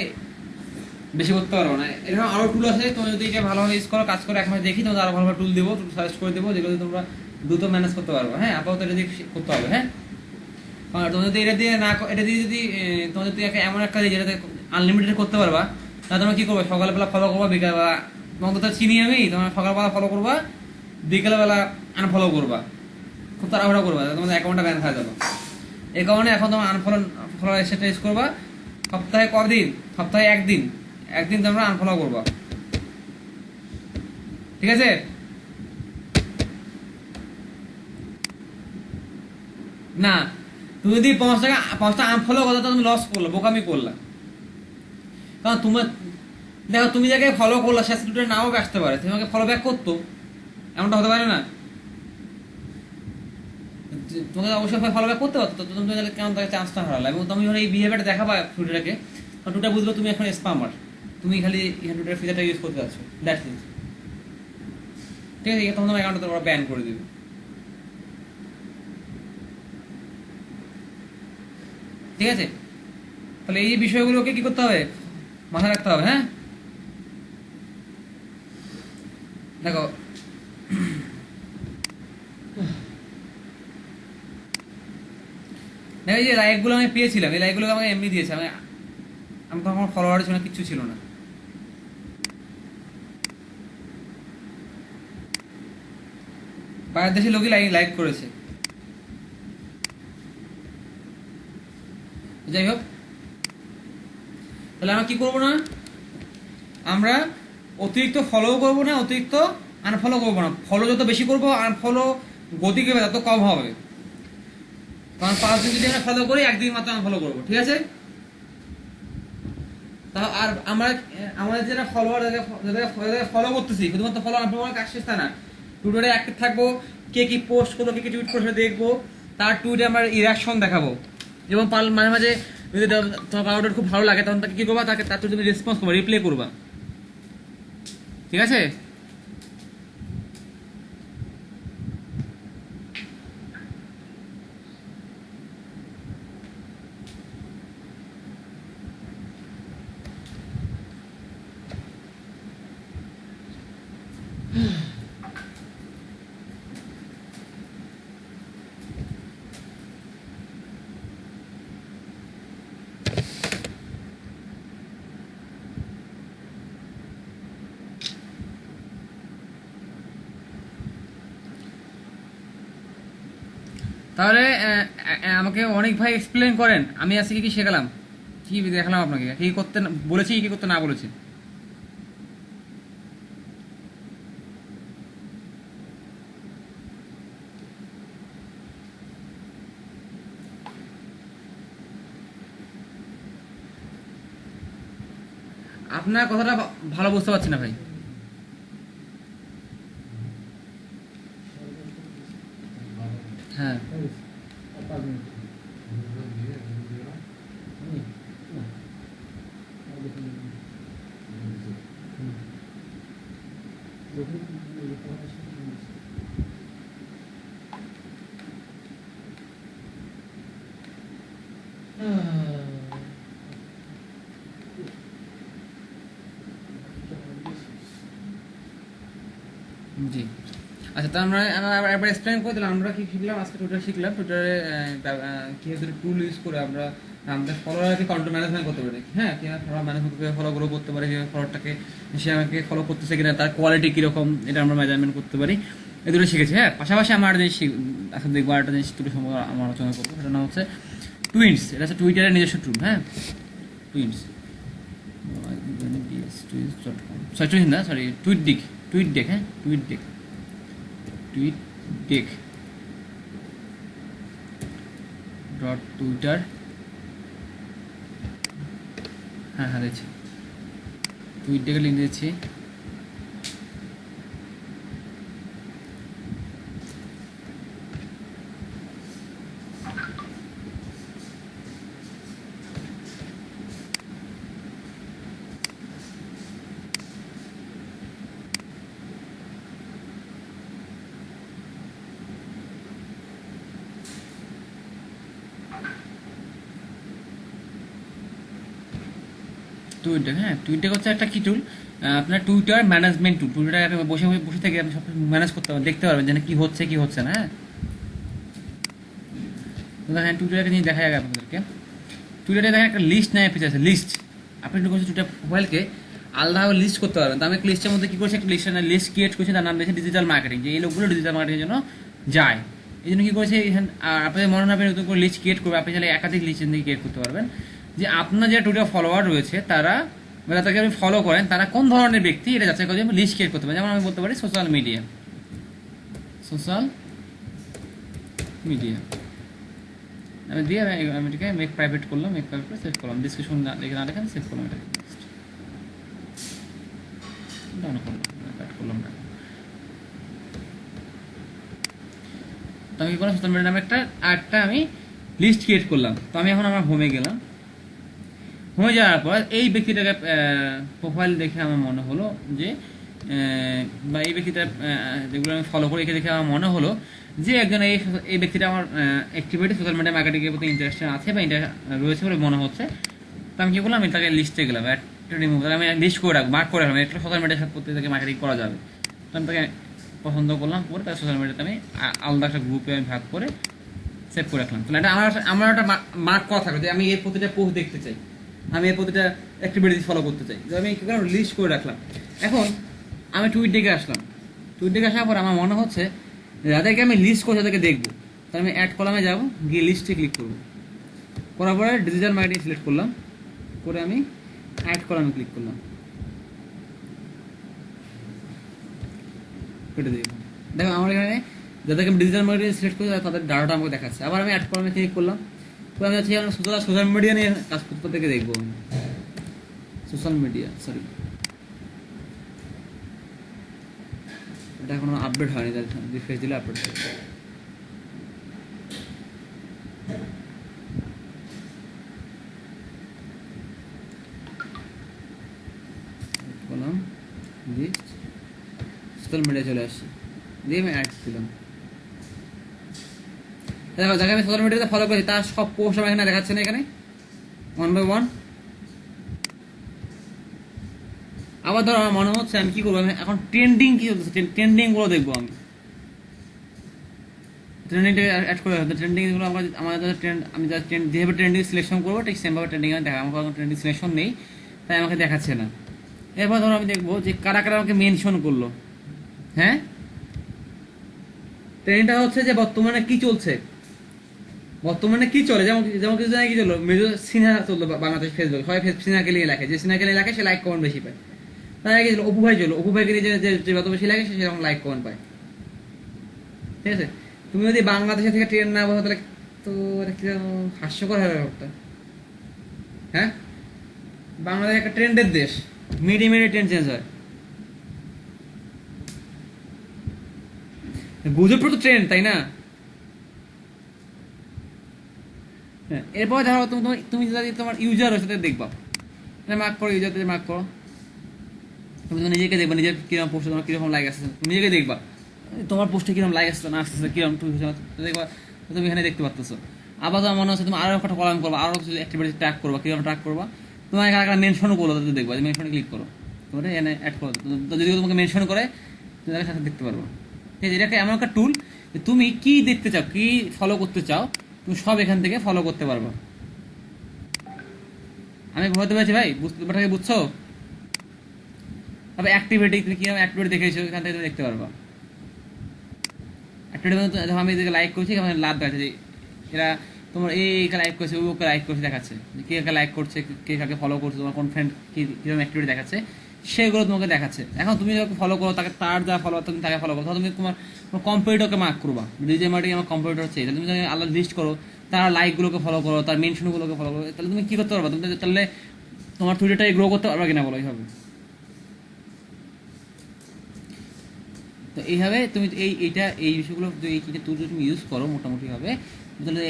Speaker 1: বেশি করতে পারবো না। এরকম আরো টুল আছে, তুমি যদি এটা ভালোভাবে ইউজ করো, কাজ করে এক মাস দেখি, তোমাদের আরো ভালোভাবে টুল দেবো, সাজেস্ট করে দেবো, যেগুলো তোমরা দ্রুত ম্যানেজ করতে পারবো। হ্যাঁ, আপাতত এটা দিয়ে করতে হবে। হ্যাঁ, আর তুমি যদি এটা দিয়ে না, এটা দিয়ে যদি তোমার যদি এমন একটা দিই যেটাতে আনলিমিটেড করতে পারবা, তাহলে তোমরা কি করবে, সকালবেলা ফলো করবা, বিকালবেলা, তোমাকে তো চিনি আমি, তোমরা সকালবেলা ফলো করবা, বিকেলবেলা আনফলো করবা, খুব তাড়াহুড়া করবা, তোমাদের অ্যাকাউন্টটা ব্যান হয়ে যাবে। এই কারণে এখন তোমার আনফলো সেটা ইউজ করবা। সপ্তাহে কদিন, সপ্তাহে একদিন, একদিন তোমরা আনফলো করবা, ঠিক আছে? না, তুমি যদি 5টা আনফলো করো, তুমি লস করলো, বোকামি করলা। কারণ তোমার, দেখো তুমি যাকে ফলো করলো সে টুইটারে নাও আসতে পারে, তোমাকে ফলো ব্যাক করতো, এমনটা হতে পারে না? তোমাকে অবশ্যই ফলো ব্যাক করতে পারতো, তো তুমি তাহলে কেমন তাকে চান্সটা হারালে, এবং তুমি যখন এই বিহেভিয়ারটা দেখাবা টুইটারকে, তখন টুইটার বুঝবে তুমি এখন স্পামার, তুমি খালি এখানে টুইটার ফিচারটা ইউজ করতে যাচ্ছ, দ্যাটস ইট। ঠিক আছে, তখন তোমার অ্যাকাউন্টটা তোমরা ব্যান করে দেবে। ঠিক আছে, তাহলে এই বিষয়গুলোকে কি করতে হবে, মাথায় রাখতে হবে। হ্যাঁ, দেখো এই যে লাইকগুলো আমি পেয়েছিলাম, এই লাইকগুলো আমাকে এমনি দিয়েছে, আমি তখন ফলোয়ার ছিল না, কিচ্ছু ছিল না। বাইরের দেশের লোকই লাইক করেছে। যাই হোক, তাহলে আমরা কি করবো না, আমরা অতিরিক্ত ফলো করবো না, অতিরিক্ত আনফলো করবো না। ফলো যত বেশি করবো, আনফলো গতি তত কম হবে। কারণ 5 দিন যদি আমরা ফলো করি, একদিন মাত্র আনফলো করবো। ঠিক আছে, আর আমরা আমাদের যারা ফলোয়ার, যাদের ফলো করতেছি, শুধুমাত্র ফলো আনফলো করার কাজ শেষ তা না, টুইটারে অ্যাক্টিভ থাকবো, কে কি পোস্ট করলো, কে কি টুইট করছে দেখবো, তার টুইটে আমরা রিয়াকশন দেখাবো। যেমন মাঝে মাঝে যদি তোমার কারোর খুব ভালো লাগে, তখন তাকে কি করবা, তাকে তার তুমি রেসপন্স করবা, রিপ্লাই করবা। ঠিক আছে, তাহলে আমাকে অনেক ভাই এক্সপ্লেন করেন, আমি আজকে কি কি শেখালাম, কি দেখালাম আপনাকে, কি করতে বলেছি, কি করতে না বলেছি। আপনার কথাটা ভালো বুঝতে পারছি না ভাই। হ্যাঁ, জি। আচ্ছা, তো আমরা একবার এক্সপ্লেন করে দিলাম আমরা কি শিখলাম আজকে। টুইটার শিখলাম, টুইটারে কীভাবে টুল ইউজ করে আমরা আমাদের ফলোয়ারকে কন্ট্রোল ম্যানেজমেন্ট করতে পারি। হ্যাঁ, কীভাবে ফলোয়ার ম্যানেজমেন্ট করতে, ফলো গ্রো করতে পারি, কীভাবে ফলোয়ারটাকে সে আমাকে ফলো করতেছে কিনা, তার কোয়ালিটি কীরকম, এটা আমরা মেজারমেন্ট করতে পারি। এই দুটো শিখেছি। হ্যাঁ, পাশাপাশি আমার জিনিস এখন দেখবো একটা জিনিস দুটো সম্পর্কে আমরা আলোচনা করবো, সেটা নাম হচ্ছে টুইন্স। এটা হচ্ছে টুইটারের নিজস্ব টুল। হ্যাঁ, টুইন্স, সরি টুইন্স না, sorry tweet dick, TweetDeck. হ্যাঁ, TweetDeck, TweetDeck dot Twitter. হ্যাঁ হ্যাঁ, দিচ্ছি, টুইট ডেকে লিঙ্ক দিচ্ছি। টুইটার, হ্যাঁ, টুইটার হচ্ছে একটা কি টুল, আপনার টুইটার ম্যানেজমেন্ট টুল। টুইটারে আপনি বসে বসে থেকে আপনি সব ম্যানেজ করতে পারবেন, দেখতে পারবেন যে কি হচ্ছে কি হচ্ছে না। হ্যাঁ, তো দেখেন টুইটারে জিনিস দেখা যাবে আপনাদেরকে। টুইটারে দেখেন একটা লিস্ট নেয় ফিচার আছে, লিস্ট। আপনি একটু করছেন টুইটার প্রোফাইলকে আলাদাভাবে লিস্ট করতে পারবেন। তো আমি একটা লিস্টের মধ্যে কি করছি, একটা লিস্ট ক্রিয়েট করছি, তার নাম দিয়েছি ডিজিটাল মার্কেটিং, যে এই লোকগুলো ডিজিটাল মার্কেটিংয়ের জন্য যায়। এই জন্য কী করেছে, আর আপনাদের মনে হবে নতুন করে লিস্ট ক্রিয়েট করবে, আপনি চাইলে একাধিক লিস্ট ক্রিয়েট করতে পারবেন, যে আপনার যে টুইটার ফলোয়ার রয়েছে তারা, তাদেরকে আপনি ফলো করেন, তারা কোন ধরনের ব্যক্তি, এটা যাচাই করে আমি লিস্ট ক্রিয়েট করতে পারি। যেমন আমি বলতে পারি সোশ্যাল মিডিয়া, সোশ্যাল মিডিয়া আমি দিয়ে আমি এটাকে মেক প্রাইভেট করলাম, মেক প্রাইভেট করে সেভ করলাম, ডিসক্রিপশন না লিখে না লেখেন সেভ করলাম, এটাকে ডাউন করলাম, অ্যাড করলাম না। তো আমি কি করলাম, সোশ্যাল মিডিয়া নামে একটা আমি লিস্ট ক্রিয়েট করলাম। তো আমি এখন আমার হোমে গেলাম, হয়ে যাওয়ার পর এই ব্যক্তিটাকে প্রোফাইল দেখে আমার মনে হলো যে বা এই ব্যক্তিটা যেগুলো আমি ফলো করি একে দেখে আমার মনে হলো যে একজন এই ব্যক্তিটা আমার অ্যাক্টিভিটি সোশ্যাল মিডিয়া মার্কেটিংয়ের প্রতি ইন্টারেস্টেড আছে বা ইন্টারেস্ট রয়েছে বলে মনে হচ্ছে। তো আমি কী করলাম, আমি তাকে লিস্টে গেলাম, একটা রিমুভ, আমি লিস্ট করে রাখবো, মার্ক করে রাখলাম একটা সোশ্যাল মিডিয়ার সাথে প্রত্যেক থেকে মার্কেটিং করা যাবে। তো আমি তাকে পছন্দ করলাম, করে তার সোশ্যাল মিডিয়াতে আমি আলাদা একটা গ্রুপে আমি ভাগ করে সেভ করে রাখলাম। তাহলে এটা আমার একটা মার্ক করা থাকবে যে আমি এর প্রতিটা পোস্ট দেখতে চাই, আমি এর প্রতিটা অ্যাক্টিভিটিস ফলো করতে চাই, যে আমি কী করলাম, লিস্ট করে রাখলাম। এখন আমি টুইট ডেকে আসলাম, টুইট ডেকে আসার পর আমার মনে হচ্ছে যাদেরকে আমি লিস্ট করে তাদেরকে দেখবো, তাহলে আমি অ্যাড কলামে যাবো, গিয়ে লিস্টে ক্লিক করবো, করার পরে ডিজিটাল মার্কেটিং সিলেক্ট করলাম, করে আমি অ্যাড কলামে ক্লিক করলাম, কেটে দেখবো। দেখো আমার এখানে যাদেরকে আমি ডিজিটাল মার্কেটিং সিলেক্ট করি তাদের ডাটাটা আমাকে দেখাচ্ছে। আবার আমি অ্যাড কলামে ক্লিক করলাম, তো আমি হচ্ছে সোশ্যাল মিডিয়া নিয়ে কাজ করতে থেকে দেখবো, আমি সোশ্যাল মিডিয়া সরি এটা এখনো আপডেট হয়নি, রিফ্রেশ দিলে আপডেট হবে। বললাম লিস্ট, সোশ্যাল মিডিয়া চলে আসছে, দিয়ে আমি অ্যাড দিলাম। দেখো যাকে আমি সোশ্যাল মিডিয়াতে ফলো করি তার সব পোস্ট আমার এখানে দেখাচ্ছে না, এখানে 1 by 1। আবার ধরো আমার মনে হচ্ছে আমি কি করবো, আমি এখন ট্রেন্ডিং কি চলতেছে ট্রেন্ডিং গুলো দেখবো, আমি ট্রেন্ডিংটা অ্যাড করে রাখবো। ট্রেন্ডিং গুলো আমাদের ট্রেন্ড, আমি যা ট্রেন্ড যেভাবে ট্রেন্ডিং সিলেকশন করবো ঠিক সেমভাবে ট্রেন্ডিং আমি দেখা, আমার কোনো ট্রেন্ডিং সিলেকশন নেই তাই আমাকে দেখাচ্ছে না। এরপর ধরো আমি দেখবো যে কারা কারা আমাকে মেনশন করলো। হ্যাঁ, ট্রেন্ডটা হচ্ছে যে বর্তমানে কি চলছে, বর্তমানে কি চলে, যেমন যেমন কিছু জায়গায় কি চললো, মেজর সিনহা চললো বাংলাদেশ ফেসবুক, হয় সিনহাকে নিয়ে লেখে, যে সিনহাকে নিয়ে লেখে সে লাইক কমেন্ট বেশি পায়। তার আগে অপু ভাই চলো, অপু ভাইকে নিয়ে যে যত বেশি লাগে সে সেরকম লাইক কমেন্ট পায়। ঠিক আছে, তুমি যদি বাংলাদেশে থেকে ট্রেন্ড না বোঝো তাহলে তো এটা কি হাস্যকর হবে ব্যাপারটা। হ্যাঁ, বাংলাদেশ একটা ট্রেন্ডের দেশ, মিডিয়ে মিডিয়ে ট্রেন্ড চেঞ্জ হয়। গুজব তো ট্রেন্ড, তাই না? হ্যাঁ, এরপর ধরো তুমি যদি তোমার ইউজার রয়েছে তাদের দেখবা, মার্ক করো, ইউজারদের মার্ক করো, তুমি তো নিজেকে দেখবা, নিজের কিরকম পোস্টে তোমার কিরকম লাইক আসছে, তুমি নিজেকে দেখবা তোমার পোস্টে কিরকম লাইক আসছে না আসতেছে, কিরকম দেখবা, তুমি এখানে দেখতে পাচ্ছ। আবার তোমার মনে হচ্ছে তুমি আরো একটা কলাম করবা, আরো কিছু অ্যাক্টিভিটি ট্র্যাক করবা, কিরকম ট্র্যাক করবা, তোমার এখানে একটা মেনশনও করলো, তাদের দেখবা, মেনশনে ক্লিক করো, তোমার এখানে অ্যাড করো, তো যদি তোমাকে মেনশন করে তুমি তাদের সাথে দেখতে পারবো। ঠিক আছে, এটাকে এমন একটা টুল যে তুমি কি দেখতে চাও, কি ফলো করতে চাও, তুমি সব এখান থেকে ফলো করতে পারবা। আমি বলতে পারছি ভাই, ব্যাপারটাকে বুঝছো? তবে অ্যাক্টিভিটি, তুমি কিরকম অ্যাক্টিভিটি দেখেছো এখান থেকে তুমি দেখতে পারবা। অ্যাক্টিভিটি যখন আমি এদেরকে লাইক করছি, আমার লাভ দেখাচ্ছে যে এরা তোমার এইকে লাইক করছে, ওকে লাইক করছে, দেখাচ্ছে কে কাকে লাইক করছে, কে কাকে ফলো করছে, তোমার কোন ফ্রেন্ড কিরকম অ্যাক্টিভিটি দেখাচ্ছে সেগুলো তোমাকে দেখাচ্ছে। এখন তুমি যখন ফলো করো তাকে, তার যা ফলো তুমি তাকে ফলো করো, তাহলে তুমি তোমার কম্পিউটারকে মার্ক করবা, ডিজিটাল মার্কেটিং আমার কম্পিউটার হচ্ছে, তাহলে তুমি যদি আলাদা লিস্ট করো, তার লাইকগুলোকে ফলো করো, তার মেনশনগুলোকে ফলো করো, তাহলে তুমি কি করতে পারবা, তুমি তাহলে তোমার টুইটারটাকে গ্রো করতে পারবা কিনা বলো, এইভাবে। তো এইভাবে তুমি এই বিষয়গুলো এই টুল তুমি ইউজ করো মোটামুটি ভাবে, তাহলে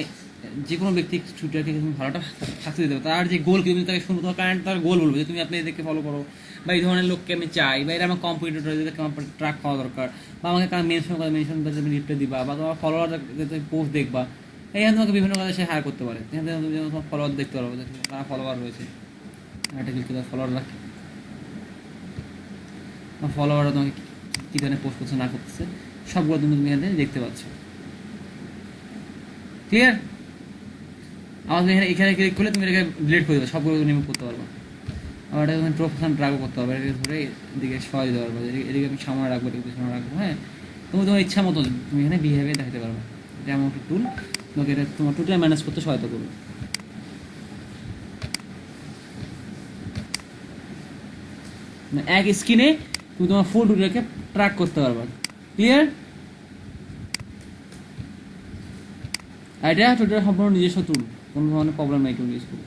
Speaker 1: যে কোনো ব্যক্তি টুইটারকে তুমি ভালোটা থাকতে দিতে পারো। তার যে গোল কি তুমি তাকে শুনবো, তোমার কারেন্ট তার গোল বলবো যে তুমি আপনি এদেরকে ফলো করো, বা এই ধরনের লোককে আমি চাই, বা এরা আমার কম্পিউটার এদেরকে আমার ট্র্যাক করা দরকার, বা আমাকে কারণ মেনশন করে, মেনশন করে তুমি রিপ্লাই দিবা, বা তোমার ফলোয়ার তুমি পোস্ট দেখবা, এইখানে তোমাকে বিভিন্ন কাজে সে হায়ার করতে পারে। এখান থেকে তুমি তোমার ফলোয়ার দেখতে পারবো, তারা ফলোয়ার রয়েছে, একটা ক্লিক করে ফলোয়ার রাখি, ফলোয়াররা তোমাকে কী ধরনের পোস্ট করছে না করতেছে সবগুলো তুমি এখান থেকে দেখতে পাচ্ছ। ক্লিয়ার? আমার এখানে এখানে ক্লিক করলে তুমি এটাকে ডিলিট করে দেবে, সবগুলো রিমুভ করতে পারবো। আবার এটা তুমি প্রফেশন ড্রাগও করতে পারবে, এটাকে ধরে এদিকে সরাই দিতে পারবো, এদিকে আমি সামনে রাখবো, এদিকে সামনে রাখবো। হ্যাঁ, তুমি তোমার ইচ্ছা মতো তুমি এখানে বিহেভিয়ার দেখাতে পারবে। এটা এমন একটা টুল তোমাকে এটা তোমার টুলটা ম্যানেজ করতে সহায়তা করবে। এক স্ক্রিনে তুমি তোমার ফুল টুলটাকে ট্র্যাক করতে পারবে। ক্লিয়ার? এটা টুলটা সম্পূর্ণ নিজস্ব টুল, কোনো ধরনের প্রবলেম নাই কেউ ইউজ করবে।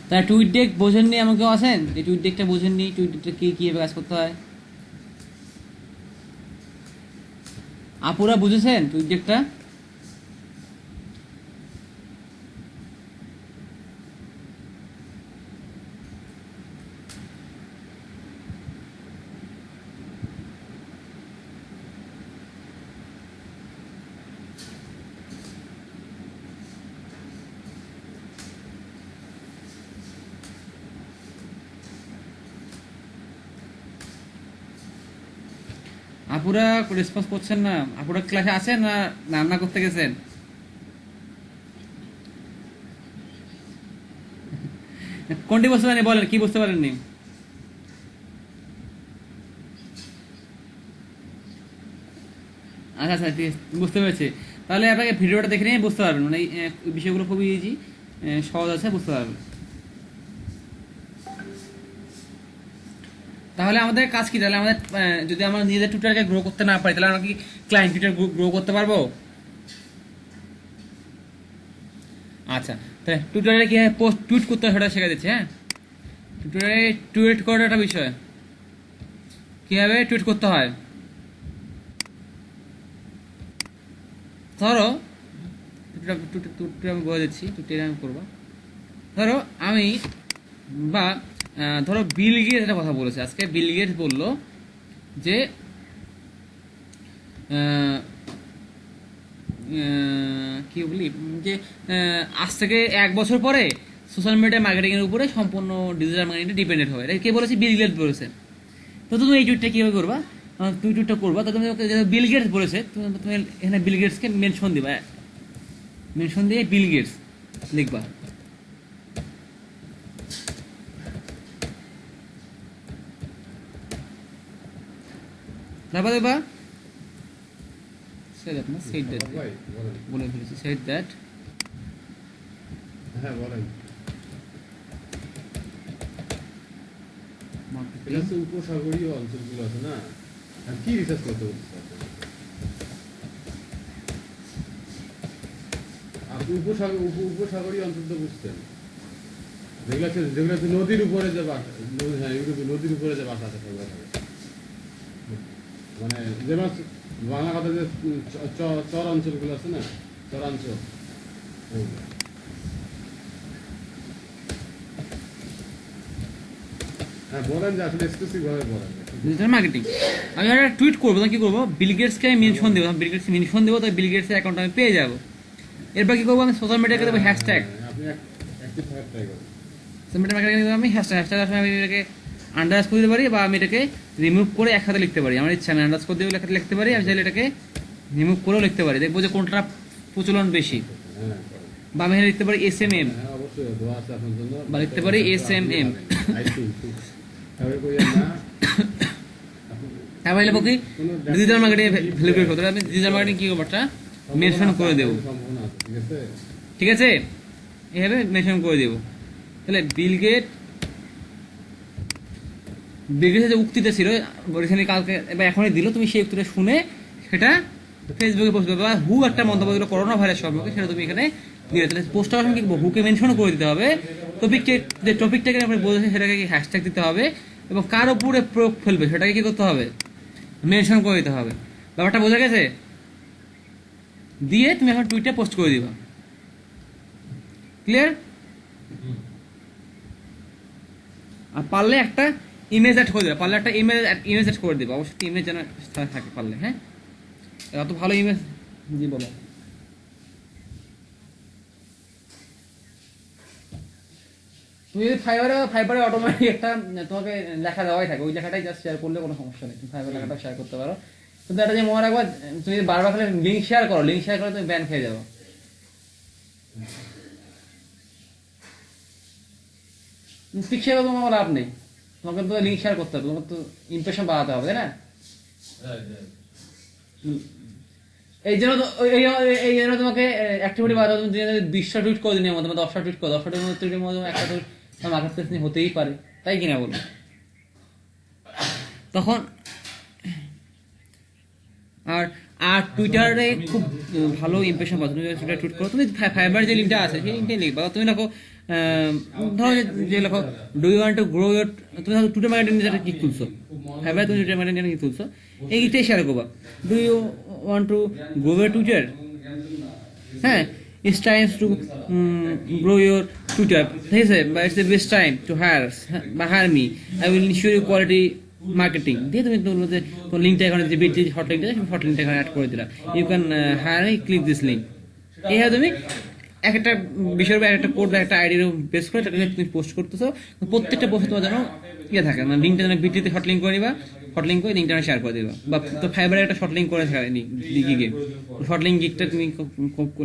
Speaker 1: তাই টুইট ডেক বোঝেননি এমন কেউ আছেন? এই টুইট ডেকটা বোঝেননি, টুইট ডেকটা কীভাবে কাজ করতে হয়? আপুরা বুঝেছেন প্রজেক্টটা? আপুরা রেসপন্স করছেন না। আপুরা ক্লাসে আছেন না রান্না করতে গেছেন? কোনটি বুঝতে পারেন বলেন, কি বুঝতে পারেননি? আচ্ছা আচ্ছা ঠিক আছে, বুঝতে পেরেছি। তাহলে আপনাকে ভিডিওটা দেখে নিয়ে বুঝতে পারবেন, মানে এই বিষয়গুলো খুবই ইজি, সহজ আছে, বুঝতে পারবেন। তাহলে আমাদের কাজ কি? তাহলে আমাদের যদি আমরা নিজেদের টুইটারকে গ্রো করতে না পারি, তাহলে আমরা কি ক্লায়েন্ট টুইটার গ্রো করতে পারবো? আচ্ছা, তাহলে টুইটারে কি পোস্ট টুইট করতে হয় সেটা শেখা দিচ্ছে। হ্যাঁ, টুইটারে টুইট করার একটা বিষয়, কিভাবে টুইট করতে হয়। ধরো টুইটটা আমি বলে দিচ্ছি, টুইটটা আমি করবো। ধরো আমি বা ধরো বিল গেটস একটা কথা বলেছে আজকে। বিল গেটস বললো যে কি বলি, যে আজ থেকে 1 বছর পরে সোশ্যাল মিডিয়া মার্কেটিং এর উপরে সম্পূর্ণ ডিজিটাল মার্কেটিং ডিপেন্ডেন্ট হবে। এটা কে বলেছে? বিল গেটস বলেছে। তো তুমি এই টুইটটা কিভাবে করবা? তুমি টুইটটা করবা, তো তুমি বিল গেটস বলেছে, তুমি এখানে বিল গেটসকে মেনশন দিবা, মেনশন দিয়ে বিল গেটস লিখবা। তারপর দেখবা say that না said that বলে ফেলেছি, said that
Speaker 2: হ্যাঁ বলেন।
Speaker 1: marketing
Speaker 2: এটা তো উপসাগরীয় অঞ্চলগুলো আছে না, আর কি রিসার্চ করতে বলছে আপনি? উপসাগরীয় অঞ্চল তো বুঝতেন, যেগুলো হচ্ছে নদীর উপরে যে বাসা, হ্যাঁ নদীর উপরে যে বাসা আছে সেগুলো থাকে। মানে যেমন বাংলা কথা যে চর অঞ্চলগুলো আছে না, চরাঞ্চল, হ্যাঁ বলেন যে আসলে স্পেসিফিক ভাবে বলেন।
Speaker 1: ডিজিটাল মার্কেটিং আমি একটা টুইট করবো, তখন কি করবো? বিল গেটসকে আমি মেনশন দেবো, বিল গেটস মেনশন দেবো, তাই বিল গেটসের অ্যাকাউন্ট আমি পেয়ে যাবো। এরপর কি করবো? আমি সোশ্যাল মিডিয়াকে দেবো হ্যাশট্যাগ,
Speaker 2: আপনি অ্যাক্টিভ থাকার ট্রাই করেন।
Speaker 1: সোশ্যাল মিডিয়া মার্কেটিং দেবো আমি হ্যাশট্যাগ। হ্যাশট্যাগ আসলে আমি এটাকে আন্ডারস্কোর দিতে পারি, বা আমি এটাকে রিমুভ করে একসাথে লিখতে পারি। আমার ইচ্ছা, আমি আন্ডারস্কোর দিয়ে একসাথে লিখতে পারি, আমি চাইলে এটাকে রিমুভ করেও লিখতে পারি। দেখবো যে কোনটা প্রচলন বেশি।
Speaker 2: হ্যাঁ
Speaker 1: বা আমি এখানে লিখতে পারি SMM,
Speaker 2: হ্যাঁ অবশ্যই দোয়া আছে আপনার জন্য।
Speaker 1: বা লিখতে পারি SMM। তারপরে লিখবো কি ডিজিটাল মার্কেটিং ভ্যালু ক্রিয়েট করতে। আমি ডিজিটাল মার্কেটিং কি করবো একটা মেনশন করে দেবো,
Speaker 2: ঠিক আছে?
Speaker 1: ঠিক আছে? এভাবে মেনশন করে দেবো। তাহলে বিল গেটসের যে উক্তিটা ছিল রিসেন্টলি কালকে বা এখনই দিল, তুমি সেই উক্তিটা শুনে সেটা ফেসবুকে পোস্ট করবে, বা হু একটা মন্তব্য দিল করোনা ভাইরাস সম্পর্কে, সেটা তুমি এখানে দিয়ে তাহলে পোস্টটা কি হুকে মেনশন করে দিতে হবে। যে টপিকটাকে আপনি বলেছেন সেটাকে কি হ্যাশট্যাগ দিতে হবে, এবং কার উপরে প্রয়োগ ফেলবে সেটাকে কি করতে হবে? মেনশন করে দিতে হবে। ব্যাপারটা বোঝা গেছে? দিয়ে তুমি এখন টুইটটা পোস্ট করে দিবা। ক্লিয়ার? আর পারলে একটা ইমেজ অ্যাড করে দেবে, পারলে একটা ইমেজ অ্যাড করে দেবে, অবশ্যই ইমেজ যেন থাকে পারলে। হ্যাঁ, এত ভালো ইমেজ। জি বলো। তুমি যদি ফাইবারে অটোমেটিক একটা তোমাকে লেখা দেওয়াই থাকে, ওই লেখাটাই জাস্ট শেয়ার করলে কোনো সমস্যা নেই, তুমি ফাইবার লেখাটা শেয়ার করতে পারো। কিন্তু এটা যে মনে রাখবা, তুমি যদি বারবার খালি লিঙ্ক শেয়ার করো, লিঙ্ক শেয়ার করে তুমি ব্যান খেয়ে যাবো। পিক শেয়ার করে তোমার লাভ নেই, তোমাকে তো লিঙ্ক শেয়ার করতে হবে, তোমাকে তো ইমপ্রেশন বাড়াতে হবে, তাই না? এই জন্য তো এই জন্য তোমাকে অ্যাক্টিভিটি বাড়াতে হবে। তুমি 20টা টুইট করে দিনের মধ্যে, 10টা টুইট করো, 10টা টুইটের মধ্যে একটা টুইট মার্কেট প্লেস নিয়ে হতেই পারে, তাই কিনা বলবো? তখন আর টুইটারে খুব ভালো ইমপ্রেশন পাচ্ছ, তুমি টুইটার টুইট করো, তুমি ফাইবার যে লিঙ্কটা আছে সেই লিঙ্কটাই লিখবা। তুমি দেখো ধরো যে লেখো do you want to grow your, তুমি ধরো টুইটার মার্কেটিং যেটা কি খুলছো, ফাইবার তুমি টুইটার মার্কেটিং কি খুলছো, এই লিঙ্কটাই শেয়ার করবা। Do you want to grow your Twitter, হ্যাঁ, it's time to grow your Twitter, ঠিক আছে, but it's the best time to hire me, I will ensure you quality marketing দিয়ে তুমি তোমার লিঙ্কটা এখানে যে বিটি হট লিঙ্কটা সেই হট লিঙ্কটা এখানে অ্যাড করে দিলা, you can hire me, click this link. এইভাবে তুমি একটা বিষয়ের বা একটা কোড বা একটা আইডির বেস করে তাকে তুমি পোস্ট করতেছো, প্রত্যেকটা পোস্ট তোমার যেন ইয়ে থাকে, মানে লিঙ্কটা যেন বিটিতে হট লিঙ্ক করে নিবা, হট লিঙ্ক করে লিঙ্কটা শেয়ার করে দিবা, বা তো ফাইবারে একটা শর্ট লিঙ্ক করে থাকে গিগে, শর্ট লিঙ্ক গিকটা তুমি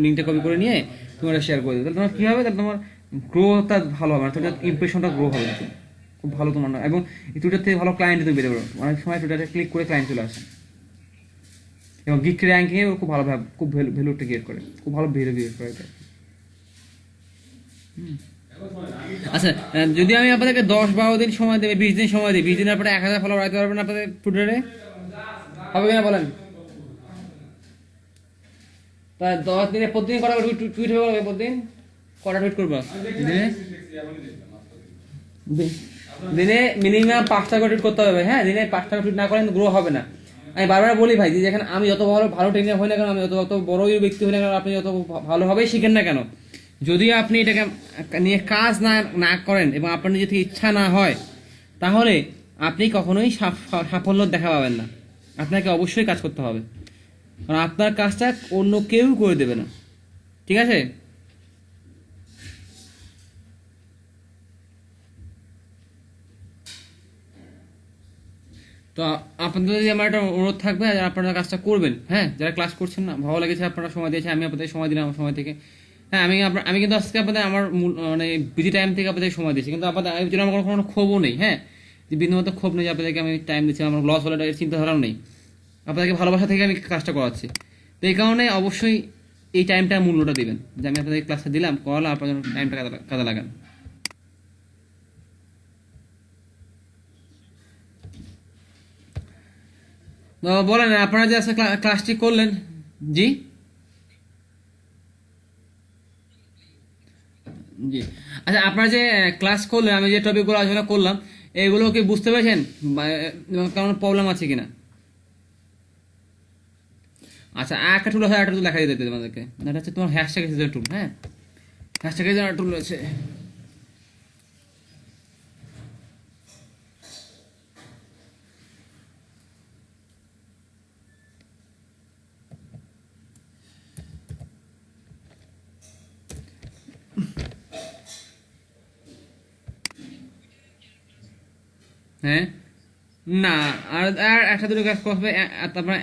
Speaker 1: লিঙ্কটা কপি করে নিয়ে তুমি ওটা শেয়ার করে দিবে, তাহলে তোমার কী হবে, তাহলে তোমার গ্রোথটা ভালো হবে, তোমার ইমপ্রেশনটা গ্রো হবে, খুব ভালো তোমার না, এবং টুইটার থেকে ভালো ক্লায়েন্ট তুমি পেতে পারো। অনেক সময় টুইটারে ক্লিক করে ক্লায়েন্ট চলে আসে, এবং গিক র্যাঙ্কিংয়ে খুব ভালো খুব ভ্যালুটা ক্রিয়েট করে, খুব ভালো ভ্যালু ক্রিয়েট করে এটা। আচ্ছা, যদি আমি আপনাদেরকে 10-12 দিন সময় দেবে, 20 দিন সময় দিই, 20 দিনের পরে 1000 ফলোয়ার রাখতে পারবেন আপনাদের টুইটারে, হবে কিনা বলেন? তা 10 দিনে প্রতিদিন কটা টুইট হবে, প্রতিদিন কটা টুইট করবা দিনে মিনিমাম 5টা করে টুইট করতে হবে, হ্যাঁ, দিনে 5টা টুইট না করেন গ্রো হবে না। আমি বারবার বলি ভাই, যে যেখানে আমি যত ভালো ট্রেনার হই না কেন, আমি যত বড় ব্যক্তি হই না কেন, আপনি যত ভালোভাবেই শিখেন না কেন, যদি আপনি এটাকে নিয়ে কাজ না করেন এবং আপনার নিজে থেকে ইচ্ছা না হয়, তাহলে আপনি কখনোই সাফল্য দেখা পাবেন না। আপনাকে অবশ্যই কাজ করতে হবে, কারণ আপনার কাজটা অন্য কেউ করে দেবে না, ঠিক আছে? তো আপনাদের যদি আমার একটা অনুরোধ থাকবে, যারা আপনারা কাজটা করবেন, হ্যাঁ, যারা ক্লাস করছেন না, ভালো লেগেছে, আপনারা সময় দিয়েছে, আমি আপনাদের সময় দিলাম আমার সময় থেকে, হ্যাঁ, আমি কিন্তু আজকে আপনাদের আমার মানে বিজি টাইম থেকে আপনাদের সময় দিচ্ছি, কিন্তু আপনাদের এই জন্য আমার কোনো ক্ষোভও নেই, হ্যাঁ, যে বিন্দুমাত্র ক্ষোভ নেই যে আপনাদেরকে আমি টাইম দিচ্ছি, আমার লস হলে এর চিন্তাধারাও নেই, আপনাদেরকে ভালোবাসা থেকে আমি কাজটা করাচ্ছি। তো এই কারণে অবশ্যই এই টাইমটা মূল্যটা দিবেন, যে আমি আপনাদের ক্লাসটা দিলাম, করালাম, আপনার জন্য টাইমটা কাজে লাগান। তো বলেন, আপনারা যে আজকে ক্লাসটি করলেন, জি জি, আচ্ছা, আপনারা যে ক্লাস করলেন, আমি যে টপিকগুলো আলোচনা করলাম, এগুলো কি বুঝতে পেরেছেন, কারণ প্রবলেম আছে কিনা? আচ্ছা, একটা টুল আছে, একটা টুল দেখা যেতে তোমাদেরকে, এটা হচ্ছে তোমার হ্যাশট্যাগ টুল, হ্যাঁ, হ্যাশট্যাগ টুল রয়েছে। হ্যাঁ, না, আর আর একটা দুটো কাজ করবে, তারপর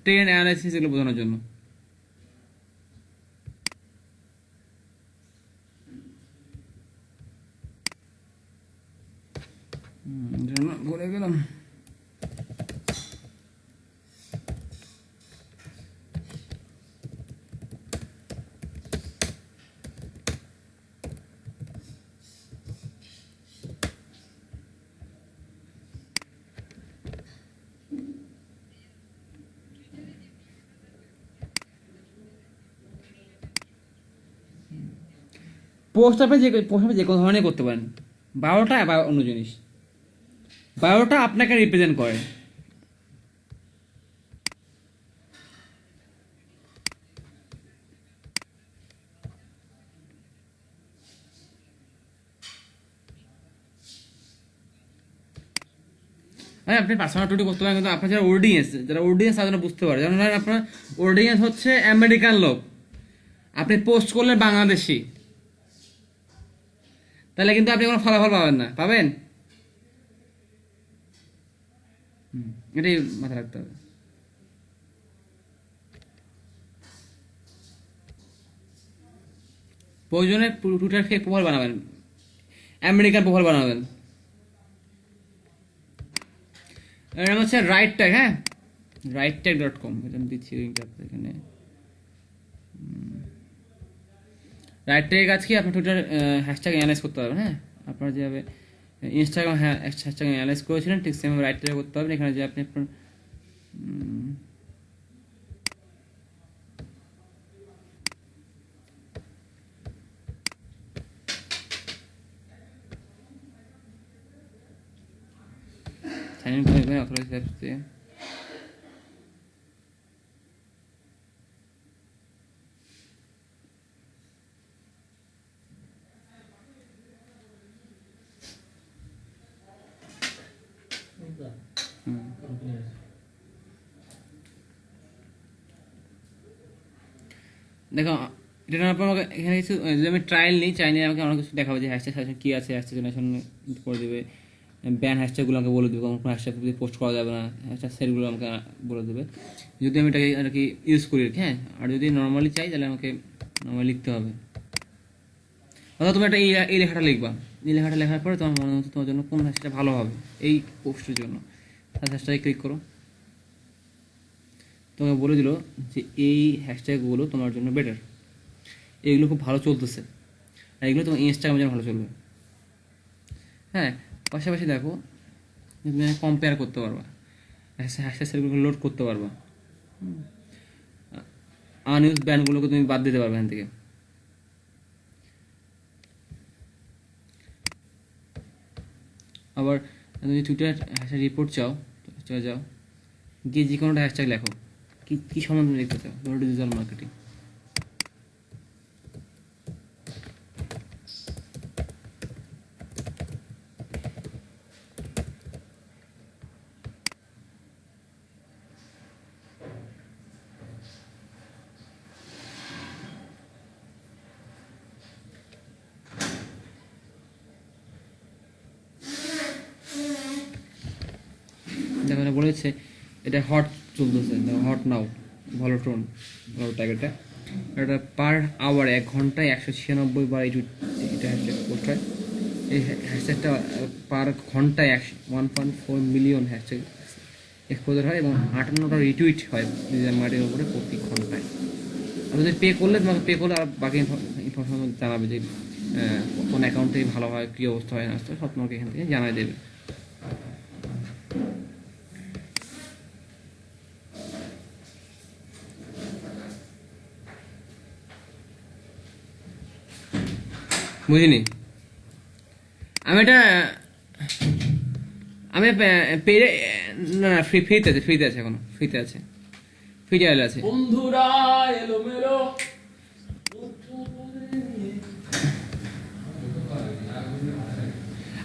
Speaker 1: ট্রেন অ্যানালাইসিস এগুলো বোঝানোর জন্য। ভুলে গেলাম। পোস্ট আপনি যে কোনো ধরনের করতে পারেন, বায়োটা বা অন্য জিনিস, বায়োটা আপনাকে রিপ্রেজেন্ট করে। হ্যাঁ, আপনি পার্সোনাল টুটি করতে পারেন, কিন্তু আপনার যারা অডিয়েন্স তারা যেন বুঝতে পারে, যেন আপনার অডিয়েন্স হচ্ছে আমেরিকান লোক, আপনি পোস্ট করলেন বাংলাদেশি, তাহলে কিন্তু আপনি কোনো ফলাফল পাবেন না, পাবেন? এটাই মাথায় রাখতে হবে। প্রয়োজনে টুইটার ফেক প্রোফাইল বানাবেন, আমেরিকান প্রোফাইল বানাবেন। এর নাম হচ্ছে রাইট ট্যাগ, হ্যাঁ, rightag.com, এটা আমি দিচ্ছি লিঙ্কটা এখানে। রাইট ট্যাগ কাজ কি, আপনি টুইটার হ্যাশট্যাগ অ্যানালাইজ করতে পারবেন, হ্যাঁ, আপনার যেভাবে ইনস্টাগ্রাম হ্যাশট্যাগ অ্যানালাইজ করেছিলেন, ঠিক সেভাবে রাইট ট্যাগ করতে পারবেন। এখানে যে আপনি আপনার সাইন ইন করবেন অথরাইজ অ্যাপস দিয়ে। দেখো এটা আপনার আমাকে এখানে কিছু যদি আমি ট্রায়াল নিই, চাই নিয়ে আমাকে অনেক কিছু দেখাবো যে হ্যাশট্যাগ সাজেশন কী আছে, হ্যাশট্যাগ সাজেশন করে দেবে, ব্যান হ্যাশট্যাগুলো আমাকে বলে দেবে, কোনো হ্যাশট্যাগ পোস্ট করা যাবে না, হ্যাশট্যাগ সেটগুলো আমাকে বলে দেবে যদি আমি এটাকে আর কি ইউজ করি আর কি। হ্যাঁ, আর যদি নর্মালি চাই তাহলে আমাকে নর্মালি লিখতে হবে। অর্থাৎ তুমি একটা এই লেখাটা লিখবা, এই লেখাটা লেখার পরে তোমার মনে হচ্ছে তোমার জন্য কোন হ্যাশট্যাগ ভালো হবে এই পোস্টের জন্য, তার হ্যাশট্যাগে ক্লিক করো। তোমাকে বলে দিল যে এই হ্যাশট্যাগুলো তোমার জন্য বেটার, এইগুলো খুব ভালো চলতেছে, আর এগুলো তোমার ইনস্টাগ্রামে যেন ভালো চলবে। হ্যাঁ, পাশাপাশি দেখো তুমি কম্পেয়ার করতে পারবা, হ্যাশট্যাগ সেগুলো লোড করতে পারবা, আনইউজ ব্যান্ডগুলোকে তুমি বাদ দিতে পারবে এখান থেকে। আবার তুমি টুইটার হ্যাশট্যাগ রিপোর্ট চাও, চলে যাও, গিয়ে যে কোনোটা হ্যাশট্যাগ লেখো, কী সম্বন্ধে লিখতে চাও, ধরো ডিজিটাল মার্কেটিং। দেখো এটা বলেছে এটা হট চলতেছে, দেখো হট নাও, ভালো টোন, ভালো ট্যাগেরটা। এটা পার আওয়ার 1 ঘন্টায় 196 বার এটা হ্যাশট্যাগ পোস্ট হয়। এই হ্যাশট্যাগটা পার ঘন্টায় 1.4 মিলিয়ন হ্যাশট্যাগ এক্সপোজার হয় এবং 58টা রিটুইট হয় ডিজিটাল মার্কেটিংয়ের উপরে প্রতি ঘন্টায়। আর যদি পে করলে তোমাকে পে করলে আর বাকি ইনফরমেশন জানাবে যে কোন অ্যাকাউন্ট থেকে ভালো হয়, কী অবস্থা হয় না আসতে সব তোমাকে এখান থেকে জানাই দেবে। বুঝিনি আমি এটা, আমি পেয়ে না না ফ্রিতে আছে, ফ্রিতে আছে, এখনো ফ্রিতে আছে, ফ্রি ট্রায়াল আছে।
Speaker 3: বন্ধুরা এলোমেলো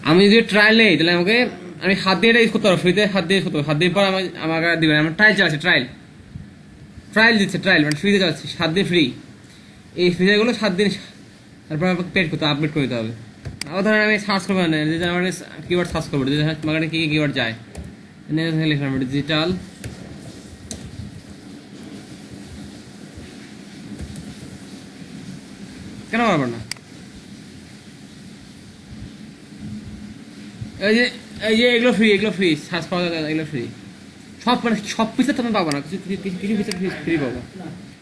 Speaker 1: আমি যদি ট্রায়াল নেই তাহলে আমাকে আমি হাত দিয়ে এটা ইউজ করতে পারবো, ফ্রিতে হাত দিয়ে ইউজ করতে পারবো, হাত দিয়ে পর আমাকে দিবেন। আমার ট্রায়াল চালাচ্ছে, ট্রায়াল দিচ্ছে, ট্রায়াল মানে ফ্রিতে চালাচ্ছে, 7 দিন ফ্রি। এই ফিচারগুলো 7 দিন, তারপর আমাকে পেড করতে আপডেট করে দিতে হবে। আবার ধরেন আমি সার্চ করবো না, ডিজিটাল মার্কেটিং কিওয়ার্ড সার্চ করবো, ডিজিটাল মার্কেটিং কী কী কিওয়ার্ড যায় লিখলাম ডিজিটাল কেন পারবো না। এই যে এগুলো ফ্রি সার্চ করা যায়, এগুলো ফ্রি সব, মানে সব ফিচার তুমি পাবো না, কিছু কিছু কিছু ফিচার ফ্রি পাবো।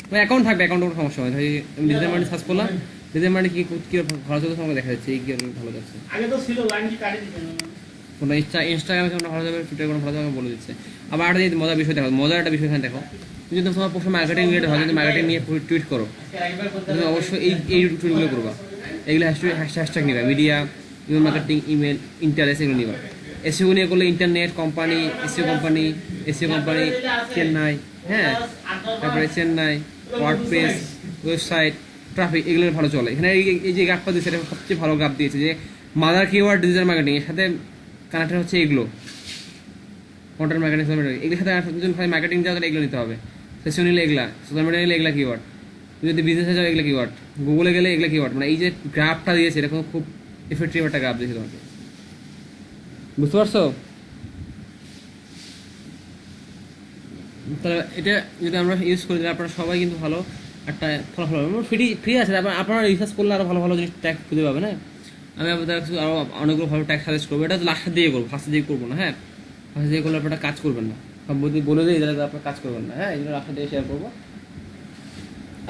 Speaker 1: মানে অ্যাকাউন্ট থাকবে, অ্যাকাউন্টে কোনো সমস্যা হয়। ডিজিটাল মার্কেটিং সার্চ করলাম, ডিজিটাল মার্কেটিং কী ভালো চলছে আমাকে দেখা যাচ্ছে, এই কী ভালো যাচ্ছে।
Speaker 3: আগে তো ছিল লাইন কি কাটি দিতেন না?
Speaker 1: কোনো ইনস্টাগ্রামে কোনো ভালো যাবে, টুইটারে কোনো ভালো যাবে বলে দিচ্ছে। আবার একটা যদি মজার বিষয় দেখো, মজার একটা বিষয় এখানে দেখো, তুমি যদি তোমার প্রশ্ন মার্কেটিং রিলেটেড হয়, যদি মার্কেটিং নিয়ে টুইট করো, তুমি অবশ্যই এই টুইটগুলো করবা। এগুলো হ্যাশট্যাগ নিবা, media, email marketing, email, interest, এগুলো নিবা। এসিও নিয়ে করলে internet company, SEO company Chennai, হ্যাঁ, তারপরে চেন্নাই, ওয়ার্ডপ্রেস, ওয়েবসাইট, ট্রাফিক, এগুলো ভালো চলে। এখানে এই যে গ্রাফটা দিয়েছে এটা সবচেয়ে ভালো গ্রাফ দিয়েছে, যে মাদার কিওয়ার্ড ডিজিটাল মার্কেটিং এর সাথে কানেক্টেড হচ্ছে এগুলো, কন্টেন্ট মার্কেটিং, এগুলোর সাথে যদি মার্কেটিং যাও তাহলে এগুলো নিতে হবে। সেশন নিলে এগুলা, সোশ্যাল মিডিয়া নিলে এগুলা কিওয়ার্ড, যদি বিজনেসে যাও এগুলো কিওয়ার্ড, গুগলে গেলে এগুলো কিওয়ার্ড। মানে এই যে গ্রাফটা দিয়েছে এটা খুব ইফেক্টিভ একটা গ্রাফ দিয়েছে তোমাকে, বুঝতে পারছো? তাহলে এটা যদি আমরা ইউজ করি তাহলে আপনারা সবাই কিন্তু ভালো একটা ফলাফল পাবেন। ফ্রি আছে, তারপর আপনারা রিসার্চ করলে আরও ভালো ভালো জিনিস ট্যাগ খুঁজে পাবেন। হ্যাঁ, আমি আপনাদের কিছু আরও অনেকগুলো ভালো ট্যাগ সাজেস্ট করবো, এটা লাস্টের দিকে করবো, ফার্স্টের দিকে করবো না। হ্যাঁ, ফার্স্টের দিকে করলে আপনারা কাজ করবেন না, সব বলে দিই তাহলে আপনারা কাজ করবেন না। হ্যাঁ, এগুলো লাস্টের দিকে শেয়ার করবো।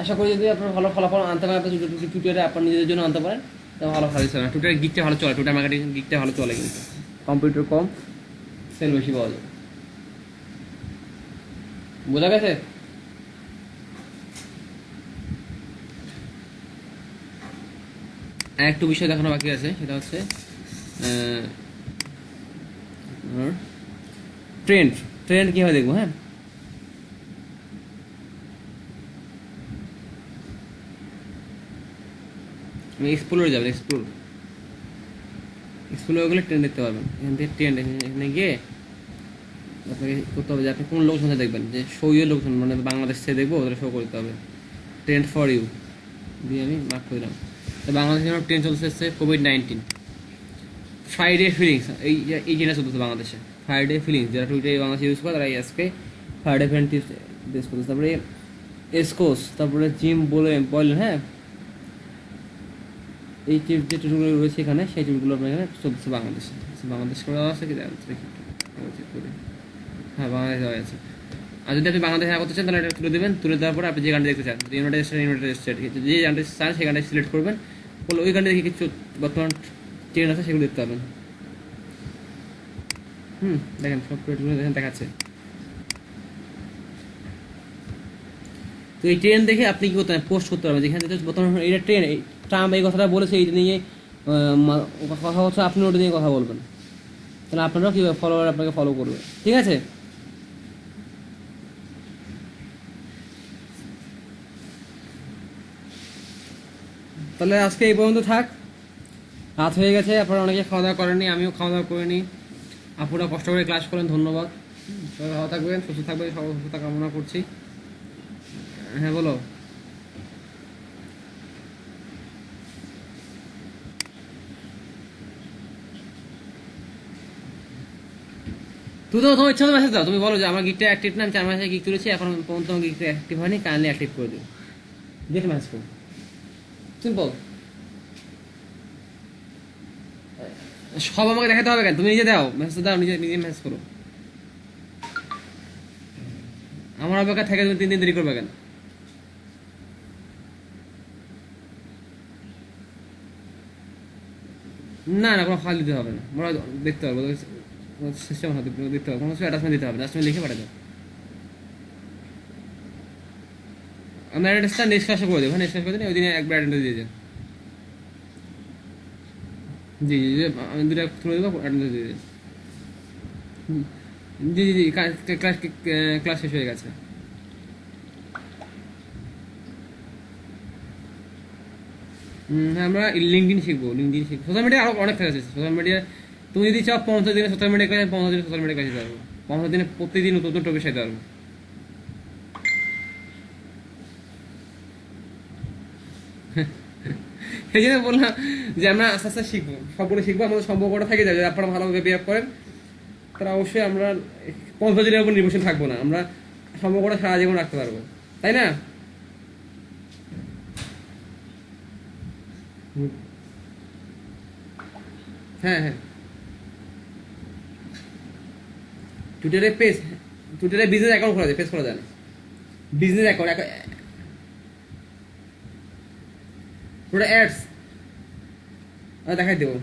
Speaker 1: আশা করি যদি আপনারা ভালো ফলাফল আনতে পারেন, আপনি টুইটারে আপনার নিজেদের জন্য আনতে পারেন, তাহলে ভালো সাজেস্ট হবে। টুইটারের গিকটা ভালো চলে, টুইটার মার্কেটিং গিকটা ভালো চলে, কিন্তু কম্পিউটার কম, সেল বেশি পাওয়া যায়। বোঝা গেছে? আর একটু বিষয় দেখানো বাকি আছে, সেটা হচ্ছে ট্রেন্ড ট্রেন্ড কীভাবে দেখবো, হ্যাঁ আমি এক্সপ্লোরে যাবেন, এক্সপ্লোরে গেলে ট্রেন্ড দেখতে পারবেন। এখান থেকে ট্রেন্ড এখানে গিয়ে আপনাকে করতে হবে যে আপনি কোন লোকসংখ্যা দেখবেন, যে শো ইউর লোকজন মানে বাংলাদেশ থেকে দেখবো ওদের শো করতে হবে। ট্রেন্ড ফর ইউ দিয়ে আমি মার্ক করলাম। তো বাংলাদেশে যেন ট্রেন্ড চলছে এসছে কোভিড-19, ফ্রাইডে ফিলিংস, এই যেটা চলতেছে বাংলাদেশে ফ্রাইডে ফিলিংস, যারা টুইটারে বাংলাদেশে ইউজ করে তারা আজকে ফ্রাইডে ফিলিংস ইউজ করতেছে। তারপরে এসকোস, তারপরে জিম বললেন, হ্যাঁ এই যে টুইটগুলো রয়েছে এখানে সেই টুইটগুলো আপনার এখানে চলতেছে বাংলাদেশে। বাংলাদেশ করে দেওয়া আছে কি দেখি হ্যাঁ বাংলাদেশ দেওয়া আছে। আর যদি আপনি বাংলাদেশে করতে চান তাহলে এটা তুলে দেবেন, তুলে দেওয়ার পরে আপনি যে গানটা দেখতে চান, ইউনাইটেড স্টেট যে গানটা চান সেই গানটা সিলেক্ট করবেন, বলে ওই গানটা দেখে কিছু বর্তমান ট্রেন্ড আছে সেগুলো দেখতে পাবেন। দেখেন সব ট্রেন্ডগুলো দেখেন দেখাচ্ছে। তো এই ট্রেন্ড দেখে আপনি কি করতে পারেন, পোস্ট করতে পারবেন যেখানে বর্তমান এটা ট্রেন্ড, ট্রাম্প এই কথাটা বলেছে, এইটা নিয়ে কথা হচ্ছে, আপনি ওটা নিয়ে কথা বলবেন, তাহলে আপনারাও কীভাবে ফলোয়ার আপনাকে ফলো করবে, ঠিক আছে। তাহলে আজকে এই পর্যন্ত থাক, রাত হয়ে গেছে, আপনারা অনেকে খাওয়া দাওয়া করেননি, আমিও খাওয়া দাওয়া করিনি, আপনারা কষ্ট করে ক্লাস করেন, ধন্যবাদ। সবাই ভালো থাকবেন, সুস্থ থাকবেন, সবাই সুস্থতা কামনা করছি। হ্যাঁ বলো। তুমি তো তোমার ইচ্ছা মতো মেসেজ দাও, তুমি বলো যে আমার গিকটা অ্যাক্টিভ না, আমি 4 মাসে গিক তুলেছি, এখন পর্যন্ত আমার গিকটা অ্যাক্টিভ হয়নি, কাইন্ডলি অ্যাক্টিভ করে দিও, দেখে মেসেজ করো, সিম্পল। সব আমাকে দেখাতে হবে কেন, তুমি নিজে দাও, মেসেজ দাও, নিজে নিজে মেসেজ করো। আমার অপেক্ষা থেকে তুমি 3 দিন দেরি করবে কেন? না না, কোনো ফাইল দিতে হবে না, আমরা দেখতে পারবো, সিস্টেম দেখতে পারবো, কোনো কিছু অ্যাটাচমেন্ট দিতে হবে না, লিখে পাঠাতে হবে। আমরা অ্যাড্রেসটা নেক্সট ক্লাসে করে দেবো, নেক্সট ক্লাস করে দিন, ওই দিনে একবার অ্যাটেন্ডেন্স দিয়ে দেন। জি জি জি, আমি 2টা তুলে দেবো, অ্যাটেন্ডেন্স দিয়ে দেন। জি জি জি, ক্লাস শেষ হয়ে গেছে। হ্যাঁ আমরা লিঙ্কডিন শিখবো, সোশ্যাল মিডিয়া আরও অনেক কাজ আছে। সোশ্যাল মিডিয়া তুমি যদি চাও 50 দিনে সোশ্যাল মিডিয়া কাজ, 50 দিনে সোশ্যাল মিডিয়া কাজ দিতে পারবো, 50 দিনে প্রতিদিন নতুন নতুন টপিক শিখতে পারবো। সেই জন্য বললাম যে আমরা আস্তে আস্তে শিখবো, সবগুলো শিখবো, আমাদের সম্পর্কটা থেকে যাবে, আপনারা ভালোভাবে বিহেভ করেন তারা অবশ্যই আমরা 50 দিনের উপর নির্ভরশীল থাকবো না, আমরা সম্পর্কটা সারা জীবন রাখতে পারবো, তাই না? হ্যাঁ হ্যাঁ, টুইটারে বিজনেস অ্যাকাউন্ট খোলা যায়, পেজ খোলা যায় না, বিজনেস অ্যাকাউন্ট ওটা অ্যাডস দেখাই দেবো।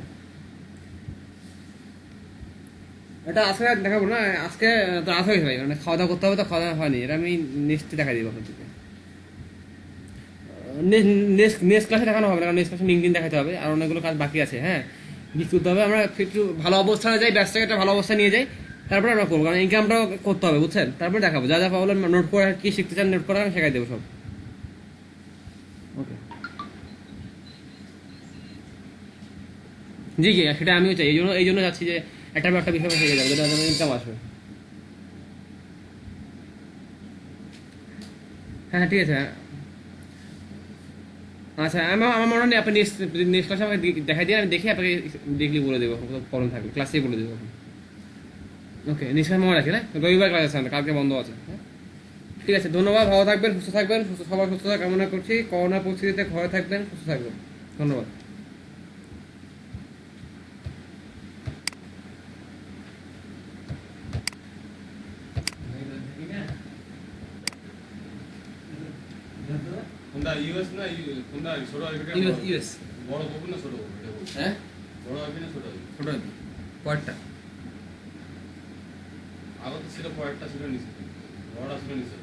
Speaker 1: এটা আজকে দেখাবো না, আজকে তো রাত হয়ে গেছে ভাই, মানে খাওয়া দাওয়া করতে হবে, তো খাওয়া দাওয়া হয়নি, এটা আমি নেক্সট দেখাই দিব আপনাদেরকে। নেক্সট ক্লাসে দেখানো হবে না, কারণ নেক্সট ক্লাসে লিঙ্কডিন দেখাতে হবে, আর অনেকগুলো কাজ বাকি আছে। হ্যাঁ গিফট করতে হবে, আমরা একটু ভালো অবস্থানে যাই, ব্যবসাকে একটা ভালো অবস্থা নিয়ে যাই, তারপরে আমরা করবো, কারণ ইনকামটাও করতে হবে, বুঝছেন? তারপরে দেখাবো, যা যা প্রবলেম নোট করে কি শিখতে চান নোট করে আমি শেখাই দেবো সব। ওকে জি জি, সেটা আমিও চাই, এই জন্য যাচ্ছি যে একটা বিষয় শিখে যাবে, যেটা ইনকাম আসবে। হ্যাঁ ঠিক আছে। আচ্ছা আমার মনে নেই, আপনি নেক্সট ক্লাসে আমাকে দেখাই দিয়ে, আমি দেখে আপনাকে দেখলি বলে দেবো, প্রবলেম থাকবে ক্লাসেই বলে দেবো। ওকে নেক্সট ক্লাস মনে রাখি, না রবিবার ক্লাস আছে, কালকে বন্ধ আছে। হ্যাঁ ঠিক আছে, ধন্যবাদ, ভালো থাকবেন, সুস্থ থাকবেন, সবার সুস্থতা কামনা করছি, করোনা পরিস্থিতিতে ঘরে থাকবেন, সুস্থ থাকবেন, ধন্যবাদ।
Speaker 2: কোনটা ইউএস না কোনটা ছোট আইপিটা?
Speaker 1: ইউএস
Speaker 2: বড় কপি না ছোট কপি?
Speaker 1: হ্যাঁ
Speaker 2: বড় আইপি না ছোট আইপি?
Speaker 1: ছোট কয়েকটা
Speaker 2: আগে তো ছিল কয়েকটা, ছিল নিচে, বড় ছিল নিচে।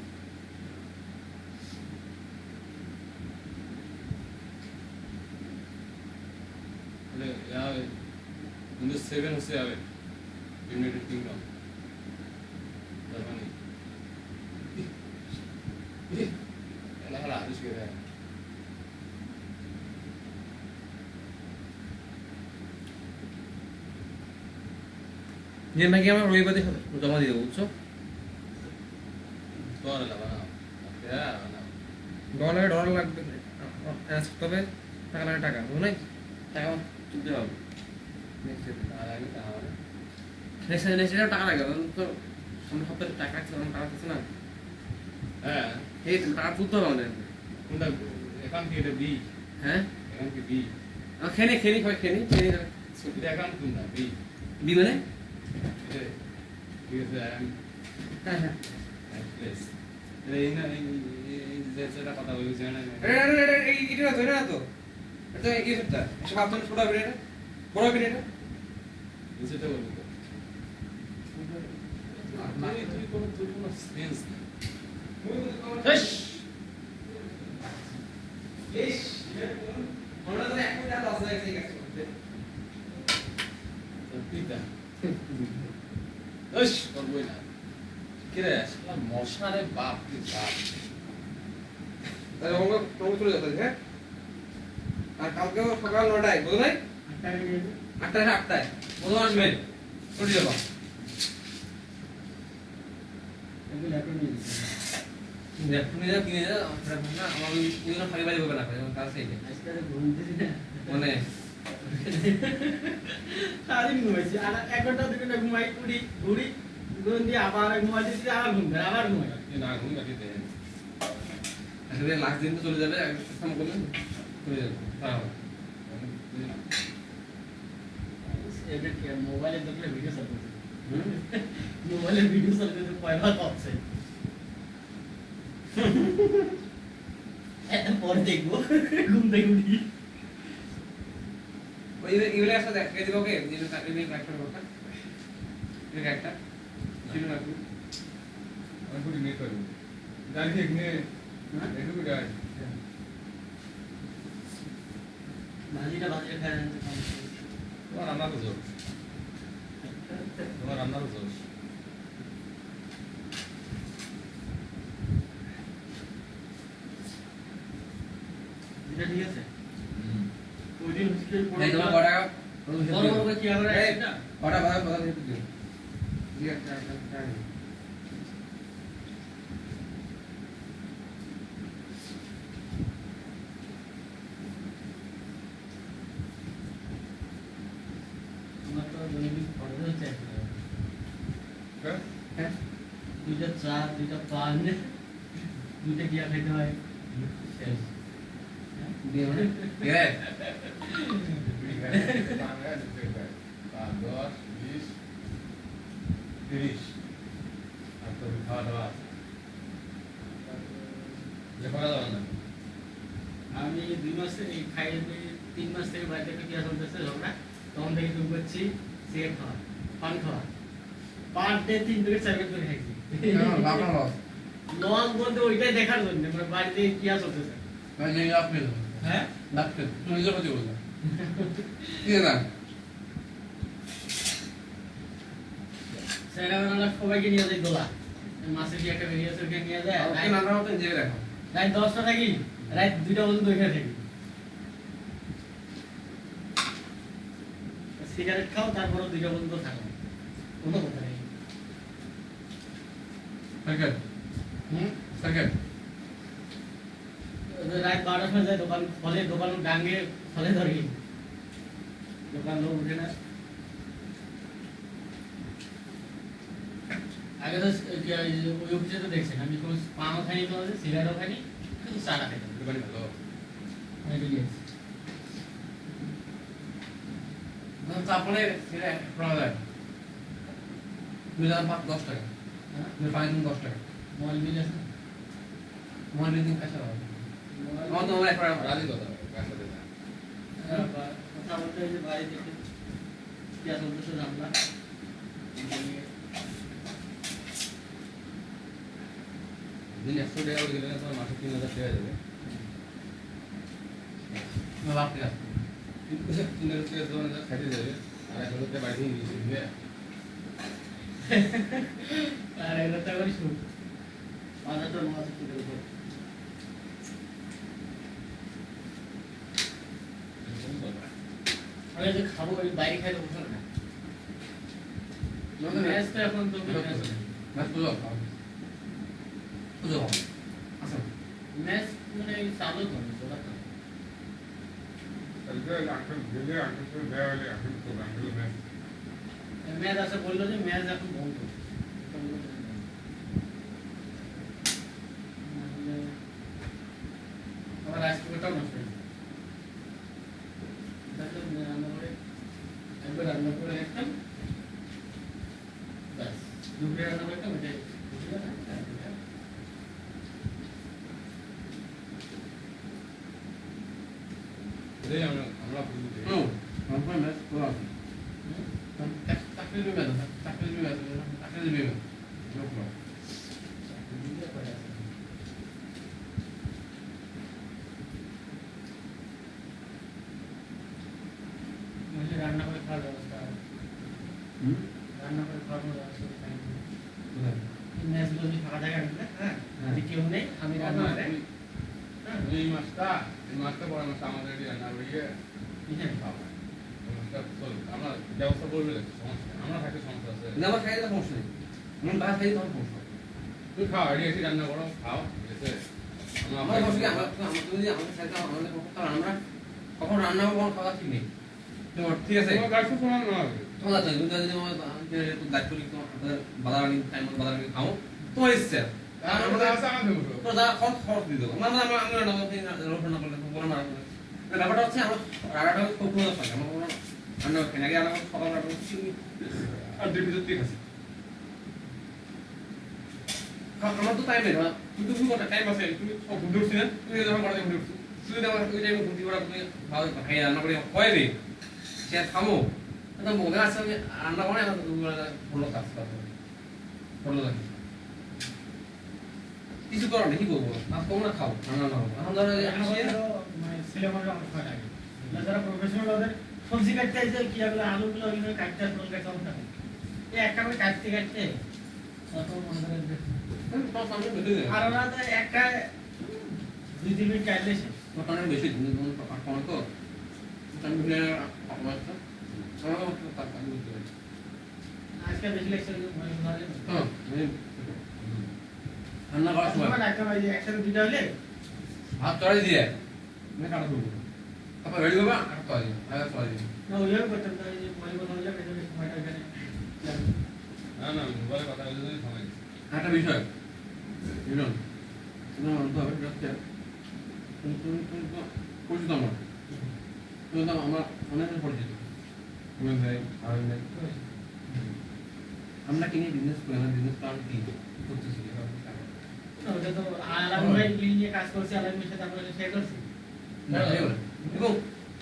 Speaker 2: মানে Windows 7 হচ্ছে যাবে, ইউনাইটেড কিংডম।
Speaker 1: যে নাকি আমরা রবিবারে জমা দিয়ে দেবো বুঝছো
Speaker 2: তোর লাগা না না
Speaker 1: ডলার লাগবে তবে টাকা লাগে টাকা বুঝো নাই টাকা আমার চলতে হবে
Speaker 2: আর আমি তা হবে
Speaker 1: নেক্সট টাকা লাগে তো সামনে সপ্তাহে টাকা আছে আমার টাকা আছে না
Speaker 2: হ্যাঁ
Speaker 1: এই টাকা তুলতে হবে আমাদের
Speaker 2: কোনটা এখন কি এটা বি
Speaker 1: হ্যাঁ
Speaker 2: এখন কি বি
Speaker 1: খেনি খেনি
Speaker 2: এটা এখন কোনটা বি
Speaker 1: বি মানে
Speaker 2: এটা ঠিক আছে আই
Speaker 1: হ্যাঁ হ্যাঁ
Speaker 2: এম প্লেস এই না এই যে যেটা কথা বলছি না
Speaker 1: এটা না তো এটা কি সেটা সব আপনার ছোট হবে এটা বড় হবে এটা
Speaker 2: যেটা বলবো তো তুই কোনো সেন্স না
Speaker 3: হেস
Speaker 1: ইস আমরা তো এক মিনিট লস হয়ে গেছে কাজ
Speaker 2: পিতা ওশ করবই না কিরে আসলে মশারে বাপ রে বাপ
Speaker 1: তাহলে আমরা চলে যেতে হ্যাঁ আর কালকে সকাল 9টায় বুঝো নাই 8টায় বুধবার আসবেন চলে যাবো ল্যাপটপ নিয়ে যাও কিনে যাও আমার ওই জন্য ফাঁকি বাজি হবে না কাজ সেই মানে
Speaker 3: সারাদিন ঘুমাইছি আর 1 ঘন্টা 2 ঘন্টা ঘুমাই ঘুরি ঘুম দিয়ে আবার মোবাইল দিয়ে আবার ঘুম ধরে আবার ঘুমাই
Speaker 2: না ঘুম কাটি দে
Speaker 1: আসলে লাস্ট দিন তো চলে যাবে একদম বললেন চলে যাবে তাও
Speaker 3: এটা কি মোবাইলে দেখলে ভিডিও সার্চ করতে মোবাইলে ভিডিও সার্চ করতে পয়সা পাচ্ছে পরে দেখবো ঘুম থেকে উঠি
Speaker 1: ওই ইমেল একটা দেখে দিব ওকে যে ইমেল একটা কথা ঠিক একটা ছিল না কি
Speaker 2: আমি পুরি নেই করব গাড়ি এখানে একটু গাড়ি
Speaker 3: ভাজিটা খায় না
Speaker 2: তোমার রান্না তো জোর তোমার রান্না তো জোর
Speaker 3: এটা ঠিক আছে ওই দিন হসপিটাল
Speaker 1: এই তোমার কটা
Speaker 3: বড় বড় করে কি আমরা
Speaker 1: এই,
Speaker 3: না
Speaker 1: কটা কথা দিয়ে দিও দিয়ে একটা
Speaker 3: তোমার তো দৈনিক খরচ হচ্ছে
Speaker 2: হ্যাঁ
Speaker 1: হ্যাঁ
Speaker 3: দুইটা চা দুইটা পান দুইটা গিয়া খেতে হয় শেষ
Speaker 1: দিয়ে মানে রে
Speaker 2: 10 20 30 আর তো খাওয়া দাওয়া যে করা যাবে না
Speaker 3: আমি 2 মাস থেকে খাই 3 মাস থেকে বাড়িতে একটা কিয়া চলতেছে ঝগড়া তখন থেকে শুরু করছি সিগারেট খাওয়া পান খাওয়া পার ডে 3 থেকে 4 করে খাইছি
Speaker 1: বাবা লস
Speaker 3: লস বলতে ওইটাই দেখার জন্য মানে বাড়িতে কিয়া চলতেছে
Speaker 1: ভাই নেই আপনি
Speaker 3: হ্যাঁ
Speaker 1: ডাক্তার তুমি নিজে কথা বলছো কি না
Speaker 3: সেটা আমরা সবাইকে নিয়ে যাই দোলা মাসের কি একটা বেরিয়েছে ওকে নিয়ে যায়
Speaker 1: ওকে নামরা মতো যে রাখো
Speaker 3: রাত 10টা থাকি রাত 2টা পর্যন্ত ওইখানে থাকি সিগারেট খাও তারপর 2টা পর্যন্ত থাকো কোনো কথা নেই
Speaker 1: সেকেন্ড
Speaker 3: হুম
Speaker 1: সেকেন্ড
Speaker 3: রাত 12টার সময় যায় দোকান ডাঙ্গে ফলে ধরি দোকান লোক উঠে না আগে তো ওই অফিসে তো দেখছেন আমি কোনো পানও খাইনি তোমাদের সিগারেটও খাইনি শুধু চাটা খাইতাম
Speaker 2: বাড়ি ভালো
Speaker 3: আমি বেরিয়েছি
Speaker 1: তারপরে সেটা পড়া যায় 2005 10 টাকা
Speaker 3: হ্যাঁ
Speaker 1: 2005 10 টাকা
Speaker 3: মোবাইল বিল আছে
Speaker 1: মোবাইল দিন কাছে হবে আমার তো মোবাইল একবার
Speaker 2: রাজি কথা কার সাথে না
Speaker 3: কথা বলতে যে বাড়ি থেকে কি চলতেছে জানলাম
Speaker 2: দিন 100 টাকা করে গেলে তোমার মাসে 3000 টাকা যাবে
Speaker 1: বাপ রে
Speaker 2: 3000 টাকা তোমার খাইতে যাবে আর 1000 টাকা বাড়ি দিয়ে দিবে
Speaker 3: আর এটা তো করি শুন মাথাটা মাথা থেকে উপর আমি যে খাবো ওই বাইরে খাইতে বসে না ম্যাচ তো এখন তো
Speaker 2: ম্যাচ পুজো পুজো আচ্ছা
Speaker 3: ম্যাচ মানে চালু করে চলা তো ম্যাচ আছে বললো যে ম্যাচ এখন বন্ধ আবার রাষ্ট্রপতিটাও নষ্ট হয়েছে একবার রান্না করে রাখতাম ব্যাস দুপুরে রান্না করতাম ওইটাই
Speaker 2: আমরা পুজো আমরা ম্যাচ পুরো আছে তাকলিদ ম্যাচ তাকলিদ ম্যাচ
Speaker 3: রান্না করে খাওয়ার ব্যবস্থা রান্না করে খাওয়ার ব্যবস্থা ম্যাচগুলো যদি ফাঁকা জায়গা রাখবে হ্যাঁ যদি কেউ নেই আমি রান্না করে
Speaker 2: এই মাছটা বড় মাছটা আমাদের এটি রান্না করিয়ে খাওয়া আমরা ব্যবস্থা করবে সমস্যা আমরা থাকতে সমস্যা আছে
Speaker 1: আমার খাইতে সমস্যা নেই আমার বাস খাইতে তোমার সমস্যা
Speaker 2: তুই খাও এটি এসে রান্না করো খাও ঠিক আছে
Speaker 1: আমার সমস্যা কি আমরা তুমি যদি আমাদের সাথে আমাদের পক্ষে আমরা কখন রান্না করবো কখন খাওয়া ঠিক নেই ঠিক আছে
Speaker 2: তোমার কাছে সমান না হবে
Speaker 1: তোমার আছে তুমি যদি আমার দায়িত্ব নিই তোমার বাজার আনি টাইম মতো বাজার আনি খাও তোমার ইচ্ছা
Speaker 2: আমরা আছে আমাদের দেবো
Speaker 1: তো যা খরচ দিয়ে দেবো আমরা রান্না করলে বলো না ব্যাপারটা হচ্ছে আমার রান্নাটা খুব সুন্দর থাকে আমার কোনো রান্না কেন আগে রান্না সকাল রান্না করছি
Speaker 2: আর দুই ভিতর ঠিক আছে
Speaker 1: আমার তো টাইম নেই কিন্তু তুমি কথা টাইম আছে তুমি সব ঘুরতে উঠছি না তুমি যখন করে ঘুরতে উঠছো তুমি আমার ওই টাইমে ঘুরতে করা তুমি ভালো খাই রান্না করে হয় রে সে থামো তো মনে আছে আমি রান্না করে আমার ভালো কাজ করবো ভালো লাগে কিছু করো না কি করবো আজ তোমরা খাও রান্না না হোক এখন ধরো
Speaker 3: ছেলেমানরা আমার ভয় লাগে যারা প্রফেশনাল ওদের সবজি কাটতে যে কি এগুলো আলুগুলো ওইগুলো কাটতে আর কোন কাটতে হবে এই একটা করে কাটতে কাটতে কত মনে করে আর ওরা তো একটা 2-3 মিনিট কাটলে শেষ
Speaker 1: মোটামুটি বেশি দিন আমার তো মোটামুটি আমার তো
Speaker 3: আজকে বেশি লেগেছে মানে ধরে
Speaker 1: হ্যাঁ রান্না করার সময়
Speaker 3: একটা ভাই একসাথে দুটো হলে
Speaker 1: ভাত চড়াই দিয়ে আমি কাটা করবো তারপর রেডি করবা আর চড়াই দিই আর চড়াই দিই
Speaker 3: না ওইভাবে করতাম না এই যে পরিবর্তন হয়ে যাবে এজন্য সময়টা এখানে
Speaker 2: না না মোবাইলে কথা বলে যদি সময়
Speaker 1: একটা বিষয় বুঝলাম তুমি অন্ত হবে যাচ্ছে তুমি পরিচিত আমার তুমি তো আমার অনেক পরিচিত তুমি ভাই আর ভাই আমরা কিনে বিজনেস করি না বিজনেস প্ল্যান কি করতেছি
Speaker 3: ওটা তো আলাদা ভাই নিয়ে কাজ করছি আলাদার সাথে আমরা শেয়ার করছি
Speaker 1: এবং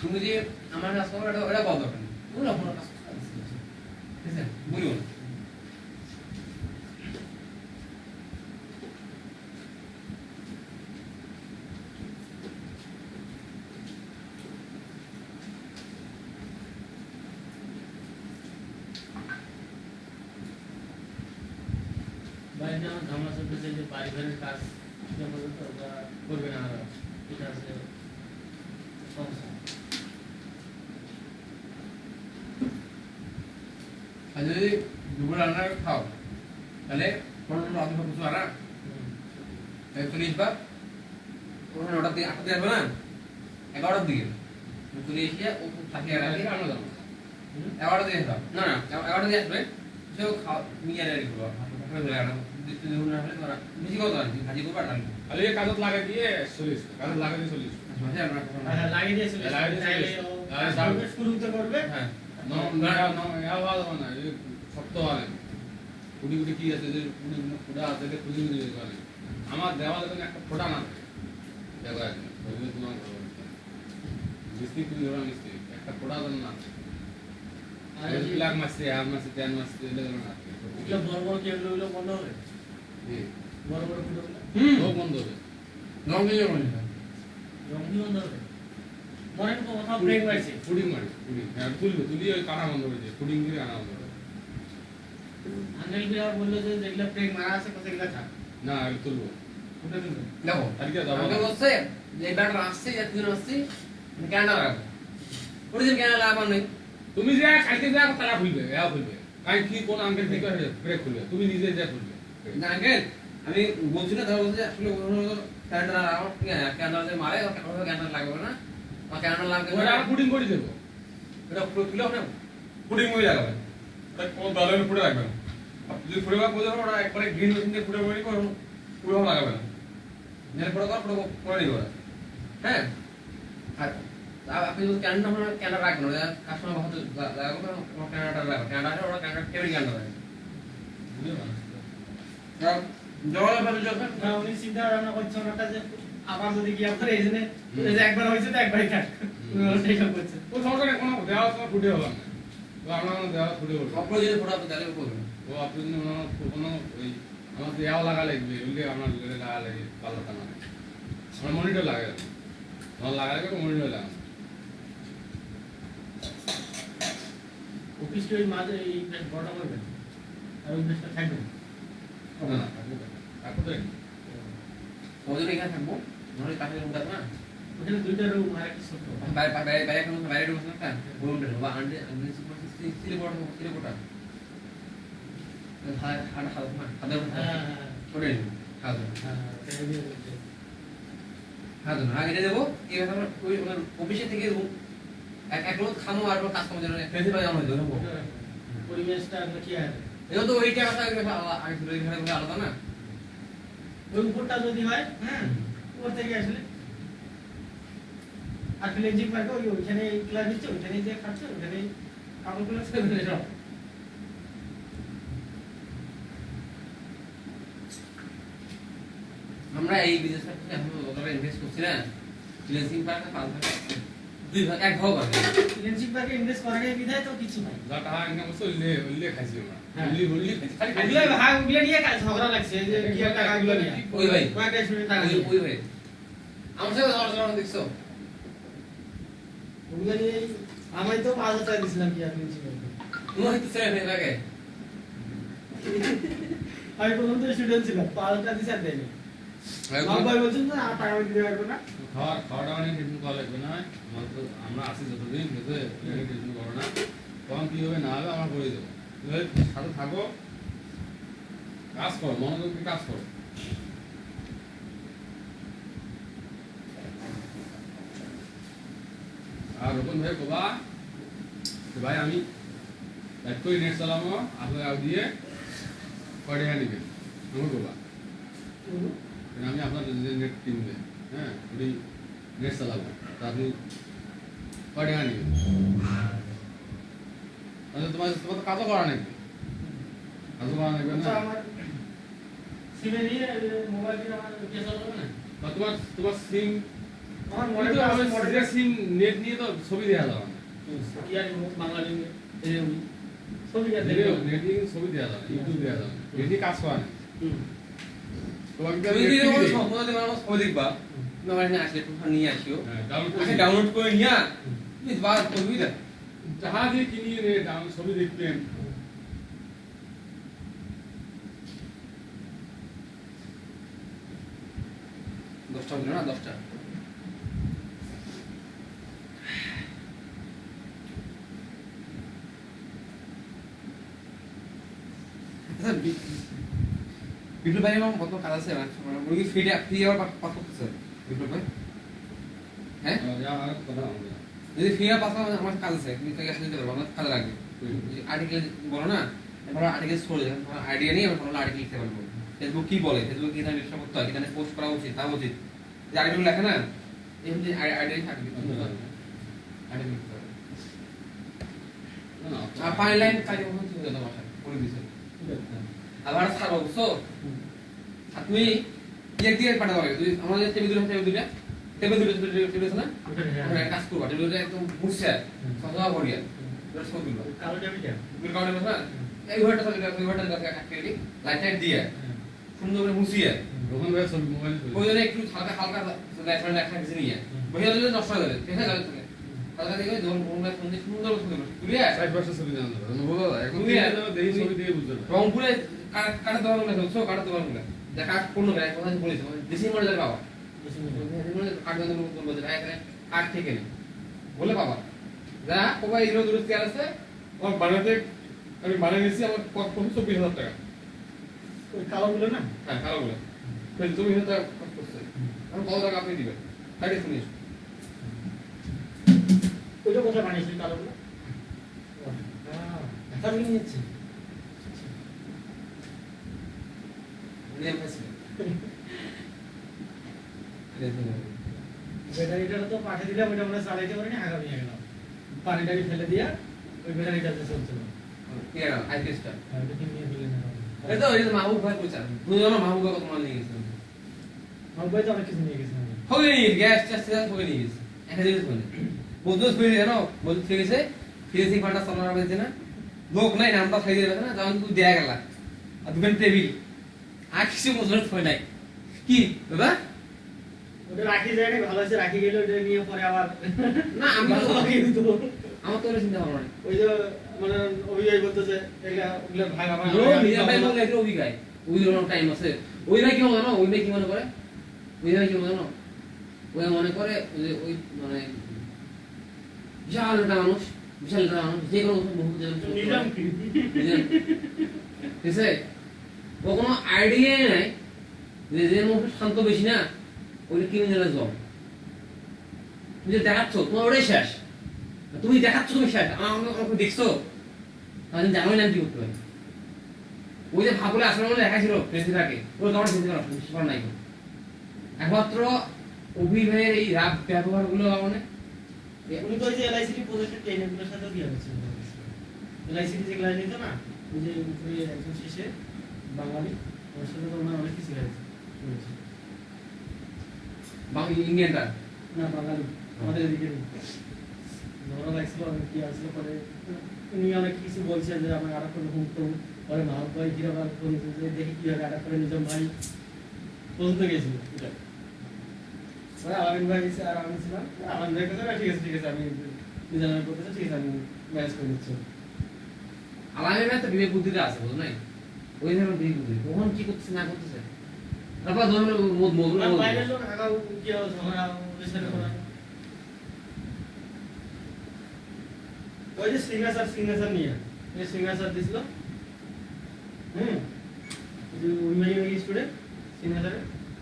Speaker 1: তুমি যে আমার কাজ করো এটা বল দরকার নেই বলো আপনার কাজ ঠিক আছে বলিও না
Speaker 3: বাইরে আমার ধামা চলতেছে যে পারিবারিক কাজ ওরা করবে না আর এটা আছে সমস্যা
Speaker 1: আর যদি দুপুর রান্না খাও তাহলে পনেরো রাত কিছু আর চলে আসবা পনেরো 9টার দিকে 8টার দিকে আসবে না 11টার দিকে চলে এসে ও থাকে আর আগে রান্না যাবো 11টার দিকে আসবা না না 11টার দিকে আসবে সেও খাওয়া নিয়ে রেডি করবো বেশি কত আর ভাজি করবো আর রান্না
Speaker 2: খালি কাগজ লাগা দিয়ে 40 কাগজ লাগা দিয়ে 40
Speaker 3: আচ্ছা লাগিয়ে দিয়েছিল
Speaker 2: লাগিয়ে দিয়েছিল।
Speaker 3: তাহলে শুরু তো করবে
Speaker 1: হ্যাঁ
Speaker 2: No, no, no, আওয়াজ হবে না এই শক্ত হবে কুড়ি কুড়ি কি আছে যে কুড়ি ফুটা আছে যে কুড়ি কুড়ি হবে আমার দেওয়া দেখুন একটা ফোটা না দেখো আছে ওইগুলো তোমার মিস্ত্রি কুড়ি ধরা মিস্ত্রি একটা ফোটা দেন না
Speaker 3: আর
Speaker 2: আর
Speaker 3: এই
Speaker 2: লাখ মাসে আর মাসে 10 মাসে এলে দেন না
Speaker 3: এগুলো বড় বড় কেবলগুলো বন্ধ হবে বড় বড় ফুটগুলো
Speaker 2: ও বন্ধ হবে
Speaker 1: রং দিয়ে বলি
Speaker 3: রঙই বন্ধ হবে মনে তো কোথাও ব্রেক মারছে
Speaker 2: ফুডিং মারি ফুডিং আর তুলবে তুলি ওই কাটা বন্ধ করে দিয়ে ফুডিং দিয়ে আনা বন্ধ করে
Speaker 3: আঙ্কেল বিহার বললো যে যেগুলো ব্রেক মারা আছে কোথায় গেলে থাক
Speaker 2: না আর তুলবো
Speaker 3: ওটা কিন্তু
Speaker 1: দেখো
Speaker 2: আজকে যাবো
Speaker 1: আমাকে বলছে যে ব্যাটার আসছে যে তুই আসছি ক্যান্ডা লাগাবো ওই দিন ক্যান্ডা লাগাবার নেই
Speaker 2: তুমি যে কালকে যা তারা খুলবে এও খুলবে কাই কি কোন আঙ্কেল কি করে ব্রেক খুলবে তুমি নিজে যা খুলবে
Speaker 1: না আঙ্কেল আমি বলছি না ধরো বলছি আসলে ক্যান্ডার আমার ক্যান্ডার যে মারে ক্যান্ডার লাগবে না আমার ক্যান্ডার লাগবে
Speaker 2: ওটা আমি পুডিং করে দেবো
Speaker 1: এটা খুলে ওখানে
Speaker 2: পুডিং মই লাগাবে তাই কোন দালের পুড়ে রাখবে না আপনি যদি পুড়ে বা পুড়ে ওটা একবারে গ্রিন মেশিন দিয়ে পুড়ে বই করুন পুরো লাগাবে না
Speaker 1: নেল পড়া কর পুরো করে নিব হ্যাঁ আর আপনি যদি ক্যান্ডার রাখবেন না কাস্টমার হয়তো লাগাবো ক্যান্ডারটা লাগাবো ক্যান্ডার ওরা ক্যান্ডার টেবিল ক্যান্ডার রাখবে জওয়াল ভাবে যখন
Speaker 3: না উনি চিন্তা ভাবনা করছেন ওটা যে আবার যদি কি আপনার এই জন্য এই যে একবার হয়েছে তো একবারই কাট সেইসব করছে
Speaker 2: ও সমস্যা নেই কোনো দেওয়া সময় ফুটে হলাম না তো আমরা দেওয়া ফুটে হলো
Speaker 1: আপনার যদি ফটো আপনি তাহলে করবেন
Speaker 2: ও আপনি যদি কোনো ওই আমার দেওয়া লাগা লাগবে ওইগুলি আপনার লাগা লাগে পাল্লা টানা আমার মনিটর লাগে আমার লাগা লাগবে মনিটর লাগা
Speaker 3: অফিস কি ওই মাঝে এই বড়টা করবেন আর ওই বেশটা থাকবে
Speaker 2: না না তারপর তো
Speaker 1: ওদের এখানে থাকবো নাহলে কাছে রুম থাকবে না
Speaker 3: ওখানে দুইটা রুম আর একটা ছোট
Speaker 1: বাইরে বাইরে বাইরে কোনো বাইরে রুম আছে না রুম দেবো বা আন্ডে আন্ডে সিলিপোর্ট হাড় হাড় হাড় হাড়
Speaker 3: হ্যাঁ
Speaker 1: করে হাড়
Speaker 3: হ্যাঁ
Speaker 1: হাড় না আগে দেবো এই কথা ওই অফিসে থেকে রুম এক লোক খামো আর কাজ করার জন্য প্রিন্সিপাল জানো হইতো না
Speaker 3: পরিবেশটা কি আছে
Speaker 1: এও তো ওইটা কথা আমি ধরে ঘরে ঘরে আলাদা না
Speaker 3: ওই উপরটা যদি হয় হ্যাঁ উপর থেকে আসলে আর ফ্লেজিং পার্কে ওই ওইখানে ক্লাস দিচ্ছে ওইখানে যে খাচ্ছে ওইখানে কাপড়গুলো ছেড়ে সব
Speaker 1: আমরা এই বিজনেসটা এখন ওভাবে ইনভেস্ট করছি না ফ্লেজিং পার্কে 5 ভাগ 2 ভাগ 1 ভাগ আছে
Speaker 3: ফ্লেজিং পার্কে ইনভেস্ট করার বিধায় তো কিছু নাই
Speaker 2: যা টাকা ইনকাম করছে ওইলে খাইছি আমরা
Speaker 3: হ্যাঁ।
Speaker 2: ওইলি খালি
Speaker 3: এগুলো ভাগ ওগুলো নিয়ে কাজ ঝগড়া লাগছে যে কি আর টাকাগুলো নিয়ে
Speaker 1: ওই ভাই
Speaker 3: কয়েকটা স্টুডেন্ট টাকা
Speaker 1: ওই ওই ভাই আমার সাথে আলোচনা দেখছো
Speaker 3: ওগুলো নিয়ে আমি তো 5,000 টাকা দিছিলাম কি আর ফ্লেজিং পার্কে
Speaker 1: তুমি হয়তো ছেড়ে ফেলে লাগে
Speaker 3: আমি প্রথম তো স্টুডেন্ট ছিলাম 5,000 টাকা দিছি আর দেয়নি ভাই বলছেন না আর টাকা দিতে পারবো না
Speaker 2: খাওয়া দাওয়া নিয়ে টেনশন করা লাগবে না আমার তো আমরা আছি যতদিন বুঝে টেনশন করো না তখন কি হবে না হবে আমরা করে দেবো তুমি সাথে থাকো কাজ করো মনোযোগ দিয়ে কাজ করো আর রকম ভাই বাবা ভাই আমি একটুই নেট চালাবো আপনার আগ দিয়ে কয় টাকা নেবেন আমার বাবা আমি আপনার নেট কিনবে হ্যাঁ ওই নেট চালাবো তা আপনি কয় টাকা নেবেন আচ্ছা তোমার তোমার তো কাজও করা নাকি কাজও করা নাকি না
Speaker 3: আমার সিমে নিয়ে মোবাইল দিয়ে আমার কেস হবে না
Speaker 2: বা তোমার তোমার সিম
Speaker 3: আমার
Speaker 2: মডেল সিম নেট নিয়ে তো ছবি দেওয়া যাবে না
Speaker 3: কি আর বাংলা লিঙ্গে এই ছবি কাটে
Speaker 2: নেট নিয়ে ছবি দেওয়া যাবে ইউটিউব দেওয়া যাবে নেট নিয়ে কাজ করা নেই তোমাকে
Speaker 1: তুমি যদি কোনো সম্পদ দিবা আমার ছবি দেখবা তুমি আমার এখানে আসলে একটু নিয়ে আসিও আগে
Speaker 2: ডাউনলোড
Speaker 1: ডাউনলোড করে নিয়া তুমি বার করবি না
Speaker 2: জাহাজে কিনিয়ে রে ডাউন ছবি দেখবেন
Speaker 1: দশটা বললো না 10টা বিপ্লব ভাই আমার কত কাজ আছে মুরগি ফ্রি আবার পাস করতেছে বিপ্লব ভাই হ্যাঁ যদি ফ্রি আবার পাস আমার কাজ আছে তুমি তাকে আসলে দিতে পারবো আমার কাজে লাগবে আর্টিকেল বলো না এবার আর্টিকেল ছড়ে যায় আইডিয়া নিয়ে আমরা ভালো আর্টিকেল লিখতে পারবো ফেসবুক কি বলে ফেসবুক কি ধরনের ব্যবসা করতে হয় কি ধরনের পোস্ট করা উচিত তা উচিত যে আর্টিকেল লেখে না এরকম যে আইডিয়া থাকবে আর্টিকেল লিখতে পারবে আর পানি লাইন কাজে কখন চলে যেত বাসায় করে দিছে আবার ছাড়বো বুঝছো আর তুমি দিয়ে পাঠাতে পারবে তুই আমাদের টেবিল দুটো আছে না ওখানে কাজ করবা টেবিলটা একদম মুছছে সজা করিয়া তোর সব দিবা
Speaker 3: কালো টেবিলটা
Speaker 1: তুমি কাউন্টে বসা এই ঘরটা চলে ওই ঘরটা কাছে কাটকে লাইট টাইট দিয়ে সুন্দর করে মুছিয়ে
Speaker 2: রোহন ভাই ছবি মোবাইল
Speaker 1: ওই জন্য একটু হালকা হালকা লাইট একটা কিছু নিয়ে বহিয়া দিলে নষ্ট হয়ে যাবে ঠিক আছে গাড়ি থেকে হালকা দিকে যখন মোবাইল ফোন দিয়ে সুন্দর করে তুলিয়া
Speaker 2: 60 ছবি জানা যাবে বাবা এখন দেখি ছবি দিয়ে বুঝতে পারবে
Speaker 1: রংপুরে কাটা দেওয়ার মনে হচ্ছে কাটা দেওয়ার মনে দেখা কোন গায়ে কথা বলেছে দেশি মডেলের বাবা কাঠ বন্ধ করবো যে ভাই এখানে কাঠ থেকে নেই বলে বাবা যা কবাই এগুলো দূর তেল আছে ওর বানাতে
Speaker 2: আমি বানিয়ে নিয়েছি আমার প্রফিট 24,000 টাকা।
Speaker 3: ওই কালোগুলো না?
Speaker 2: হ্যাঁ কালোগুলো 24,000 টাকা খরচ করছে। এখন কত টাকা আপনি দিবেন? সাইডে শুনিস
Speaker 3: ওইটা কোথায় বানিয়েছিলেন কালোগুলো? এখন নিয়েছি। ব্যাটারিটা তো পাঠিয়ে দিলাম, ওইটা আমরা চালাইতে পারিনি, আগামী নিয়ে গেলাম। পানি টানি ফেলে দিয়া ওই ব্যাটারিটাতে চলছিল।
Speaker 2: কি আর আইপিএসটা
Speaker 3: আর ওটা নিয়ে ফেলে না।
Speaker 2: এই তো মাহবুব ভাই কইছে দুজন মাহবুব ভাই কত মাল নিয়ে গেছে
Speaker 3: আমার ভাই তো অনেক কিছু নিয়ে গেছে।
Speaker 2: হবে নি গ্যাস টেস্ট হবে নি একটা জিনিস বলে বন্ধু ফিরে জানো বন্ধু ফিরে গেছে ফিরেসিং ফান্ডা সামনে রয়েছে না লোক নাই নামটা খাই দিবে না যখন তুই দেয়া গেল আর দুবেন টেবিল আর কিছু মজুর হয় নাই কি দাদা
Speaker 3: ওটা রাখি যায় না, ভালো আছে রাখি গেলে ওটা নিয়ে পরে আবার
Speaker 2: না আমি
Speaker 3: ভালো লাগে কিন্তু
Speaker 2: আমার তো চিন্তা ভাবনা নাই
Speaker 3: ওই যে মানে অভিনয় করতেছে এগুলা ওগুলা ভাগ আমার
Speaker 2: ও মিয়া ভাই বলে এটা অভিজ্ঞায় ওই জন্য টাইম আছে ওই ভাই কি মনে জানো ওই ভাই কি মনে করে ওই ভাই কি মনে জানো ওই মনে করে যে ওই মানে বিশাল একটা মানুষ যে কোনো বহুত
Speaker 3: নিলাম কি
Speaker 2: ঠিক আছে ও কোনো আইডিয়াই নাই যে যে মানুষ শান্ত বেশি না ওই ক্রিমিনালের জব তুমি যে দেখাচ্ছ তোমার ওটাই শেষ তুমি দেখাচ্ছ তুমি শেষ আমাকে দেখছো তাহলে জানো না কি করতে পারি ওই যে ভাবলে আসলে মনে দেখা ছিল প্রেসিডেন্টকে ওই তোমার প্রেসিডেন্ট নাই একমাত্র অভিনয়ের এই রাগ ব্যবহারগুলো মানে
Speaker 3: উনি তো ওই যে এলআইসিটি প্রজেক্টের ট্রেনিংগুলোর সাথে দিয়ে গেছে এলআইসিটি যে ক্লায়েন্ট নিত না ওই যে উপরে একজন শেষে বাঙালি ওর সাথে তো ওনার অনেক কিছু গেছে
Speaker 2: ইন্ডিয়ানটা
Speaker 3: না বাঙালি আমাদের এদিকে ধরা লাগছিল অনেক কি আসলো পরে উনি অনেক কিছু বলছে যে আমার আটক করে হুমতো পরে মাহবুব ভাই কিরকম বলেছে যে দেখি কিভাবে আটক করে নিজাম ভাই পর্যন্ত গেছিল এটা পরে আলামিন ভাই গেছে আর আমি ছিলাম আলামিন ভাই কথা ঠিক আছে আমি নিজামের করতেছে ঠিক আছে আমি ম্যানেজ করে নিচ্ছি
Speaker 2: আলামিনের তো বিবেক বুদ্ধিটা আছে বুঝো নাই ওই ধরনের বিবেক বুদ্ধি কখন কি করতেছে না করতেছে তারপর ধরনের মধুর
Speaker 3: বাইরের লোক আগাও কি ঝগড়া ওদের সাথে করা ওই যে সিগনেচার নিয়ে এই সিগনেচার দিছিল যে উইমেন স্টুডেন্ট সিগনেচারে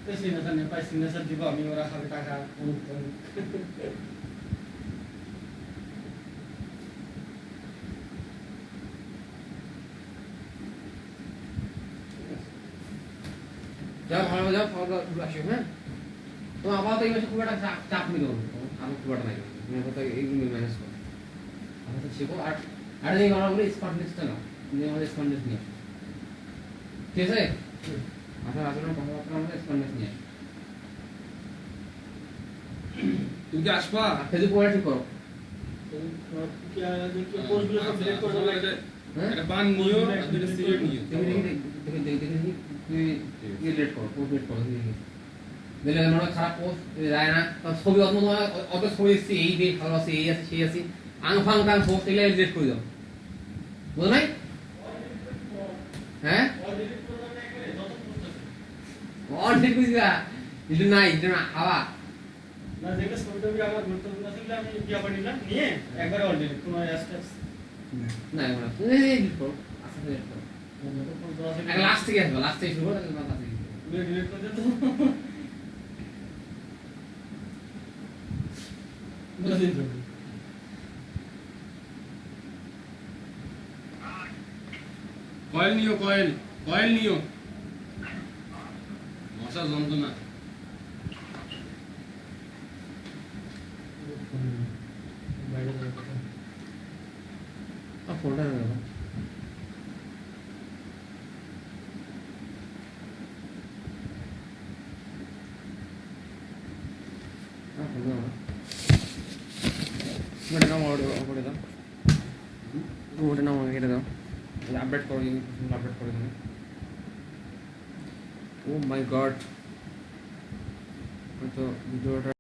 Speaker 3: ওই সিগনেচার নিয়ে পাই সিগনেচার দিব আমি ওরা খাবে টাকা
Speaker 2: যাও ভালো যাও খাওয়া আসো হ্যাঁ তো আবার তো এই মাসে খুব একটা চাপ নিল আমি খুব একটা নাই তুমি হয়তো এইগুলো ম্যানেজ করো আমার তো শেখো আর আর এই আমরা বলি স্মার্টনেসটা না তুমি আমাদের স্মার্টনেস নিয়ে ঠিক আছে আচ্ছা আসলে কথাবার্তা আমাদের স্মার্টনেস নিয়ে তুমি কি আসবা ফেসবুক পড়া ঠিক করো
Speaker 3: কি পোস্টগুলো সব ডিলিট করে দেবো
Speaker 2: এটা বান নিও আর দুটো সিলেক্ট নিও দেখি তুই লেট করো পোস্ট লেট করো দিলে মনে খারাপ পোস্ট যায় না ছবি অত ছবি এসছে এই দিয়ে ভালো আছে এই আছে সেই আছে আং ফাং টাং পোস্ট এগুলো ডিলিট করে দাও বুঝো নাই হ্যাঁ অল ডিলিট করে দিবা এটা নাই এটা না হাওয়া
Speaker 3: না যেটা ছবিটা আমার গুরুত্বপূর্ণ ছিল আমি কি নিলাম নিয়ে একবারে অল ডিলিট কোনো স্টেপস
Speaker 2: না মানে তুমি ডিলিট করো আচ্ছা ডিলিট করো লাস্ট থেকে আসবে লাস্ট থেকে শুরু করো তাহলে লাস্ট থেকে
Speaker 3: ডিলিট করে দাও
Speaker 2: কয়েল নিও কয়েল নিও মশা যন্ত্রণা ফোনটা না ওটা নাম করে দাও ওটা নাম কেটে দাও আপডেট করো আপডেট করে দেবে ও মাই গড তো ভিডিওটা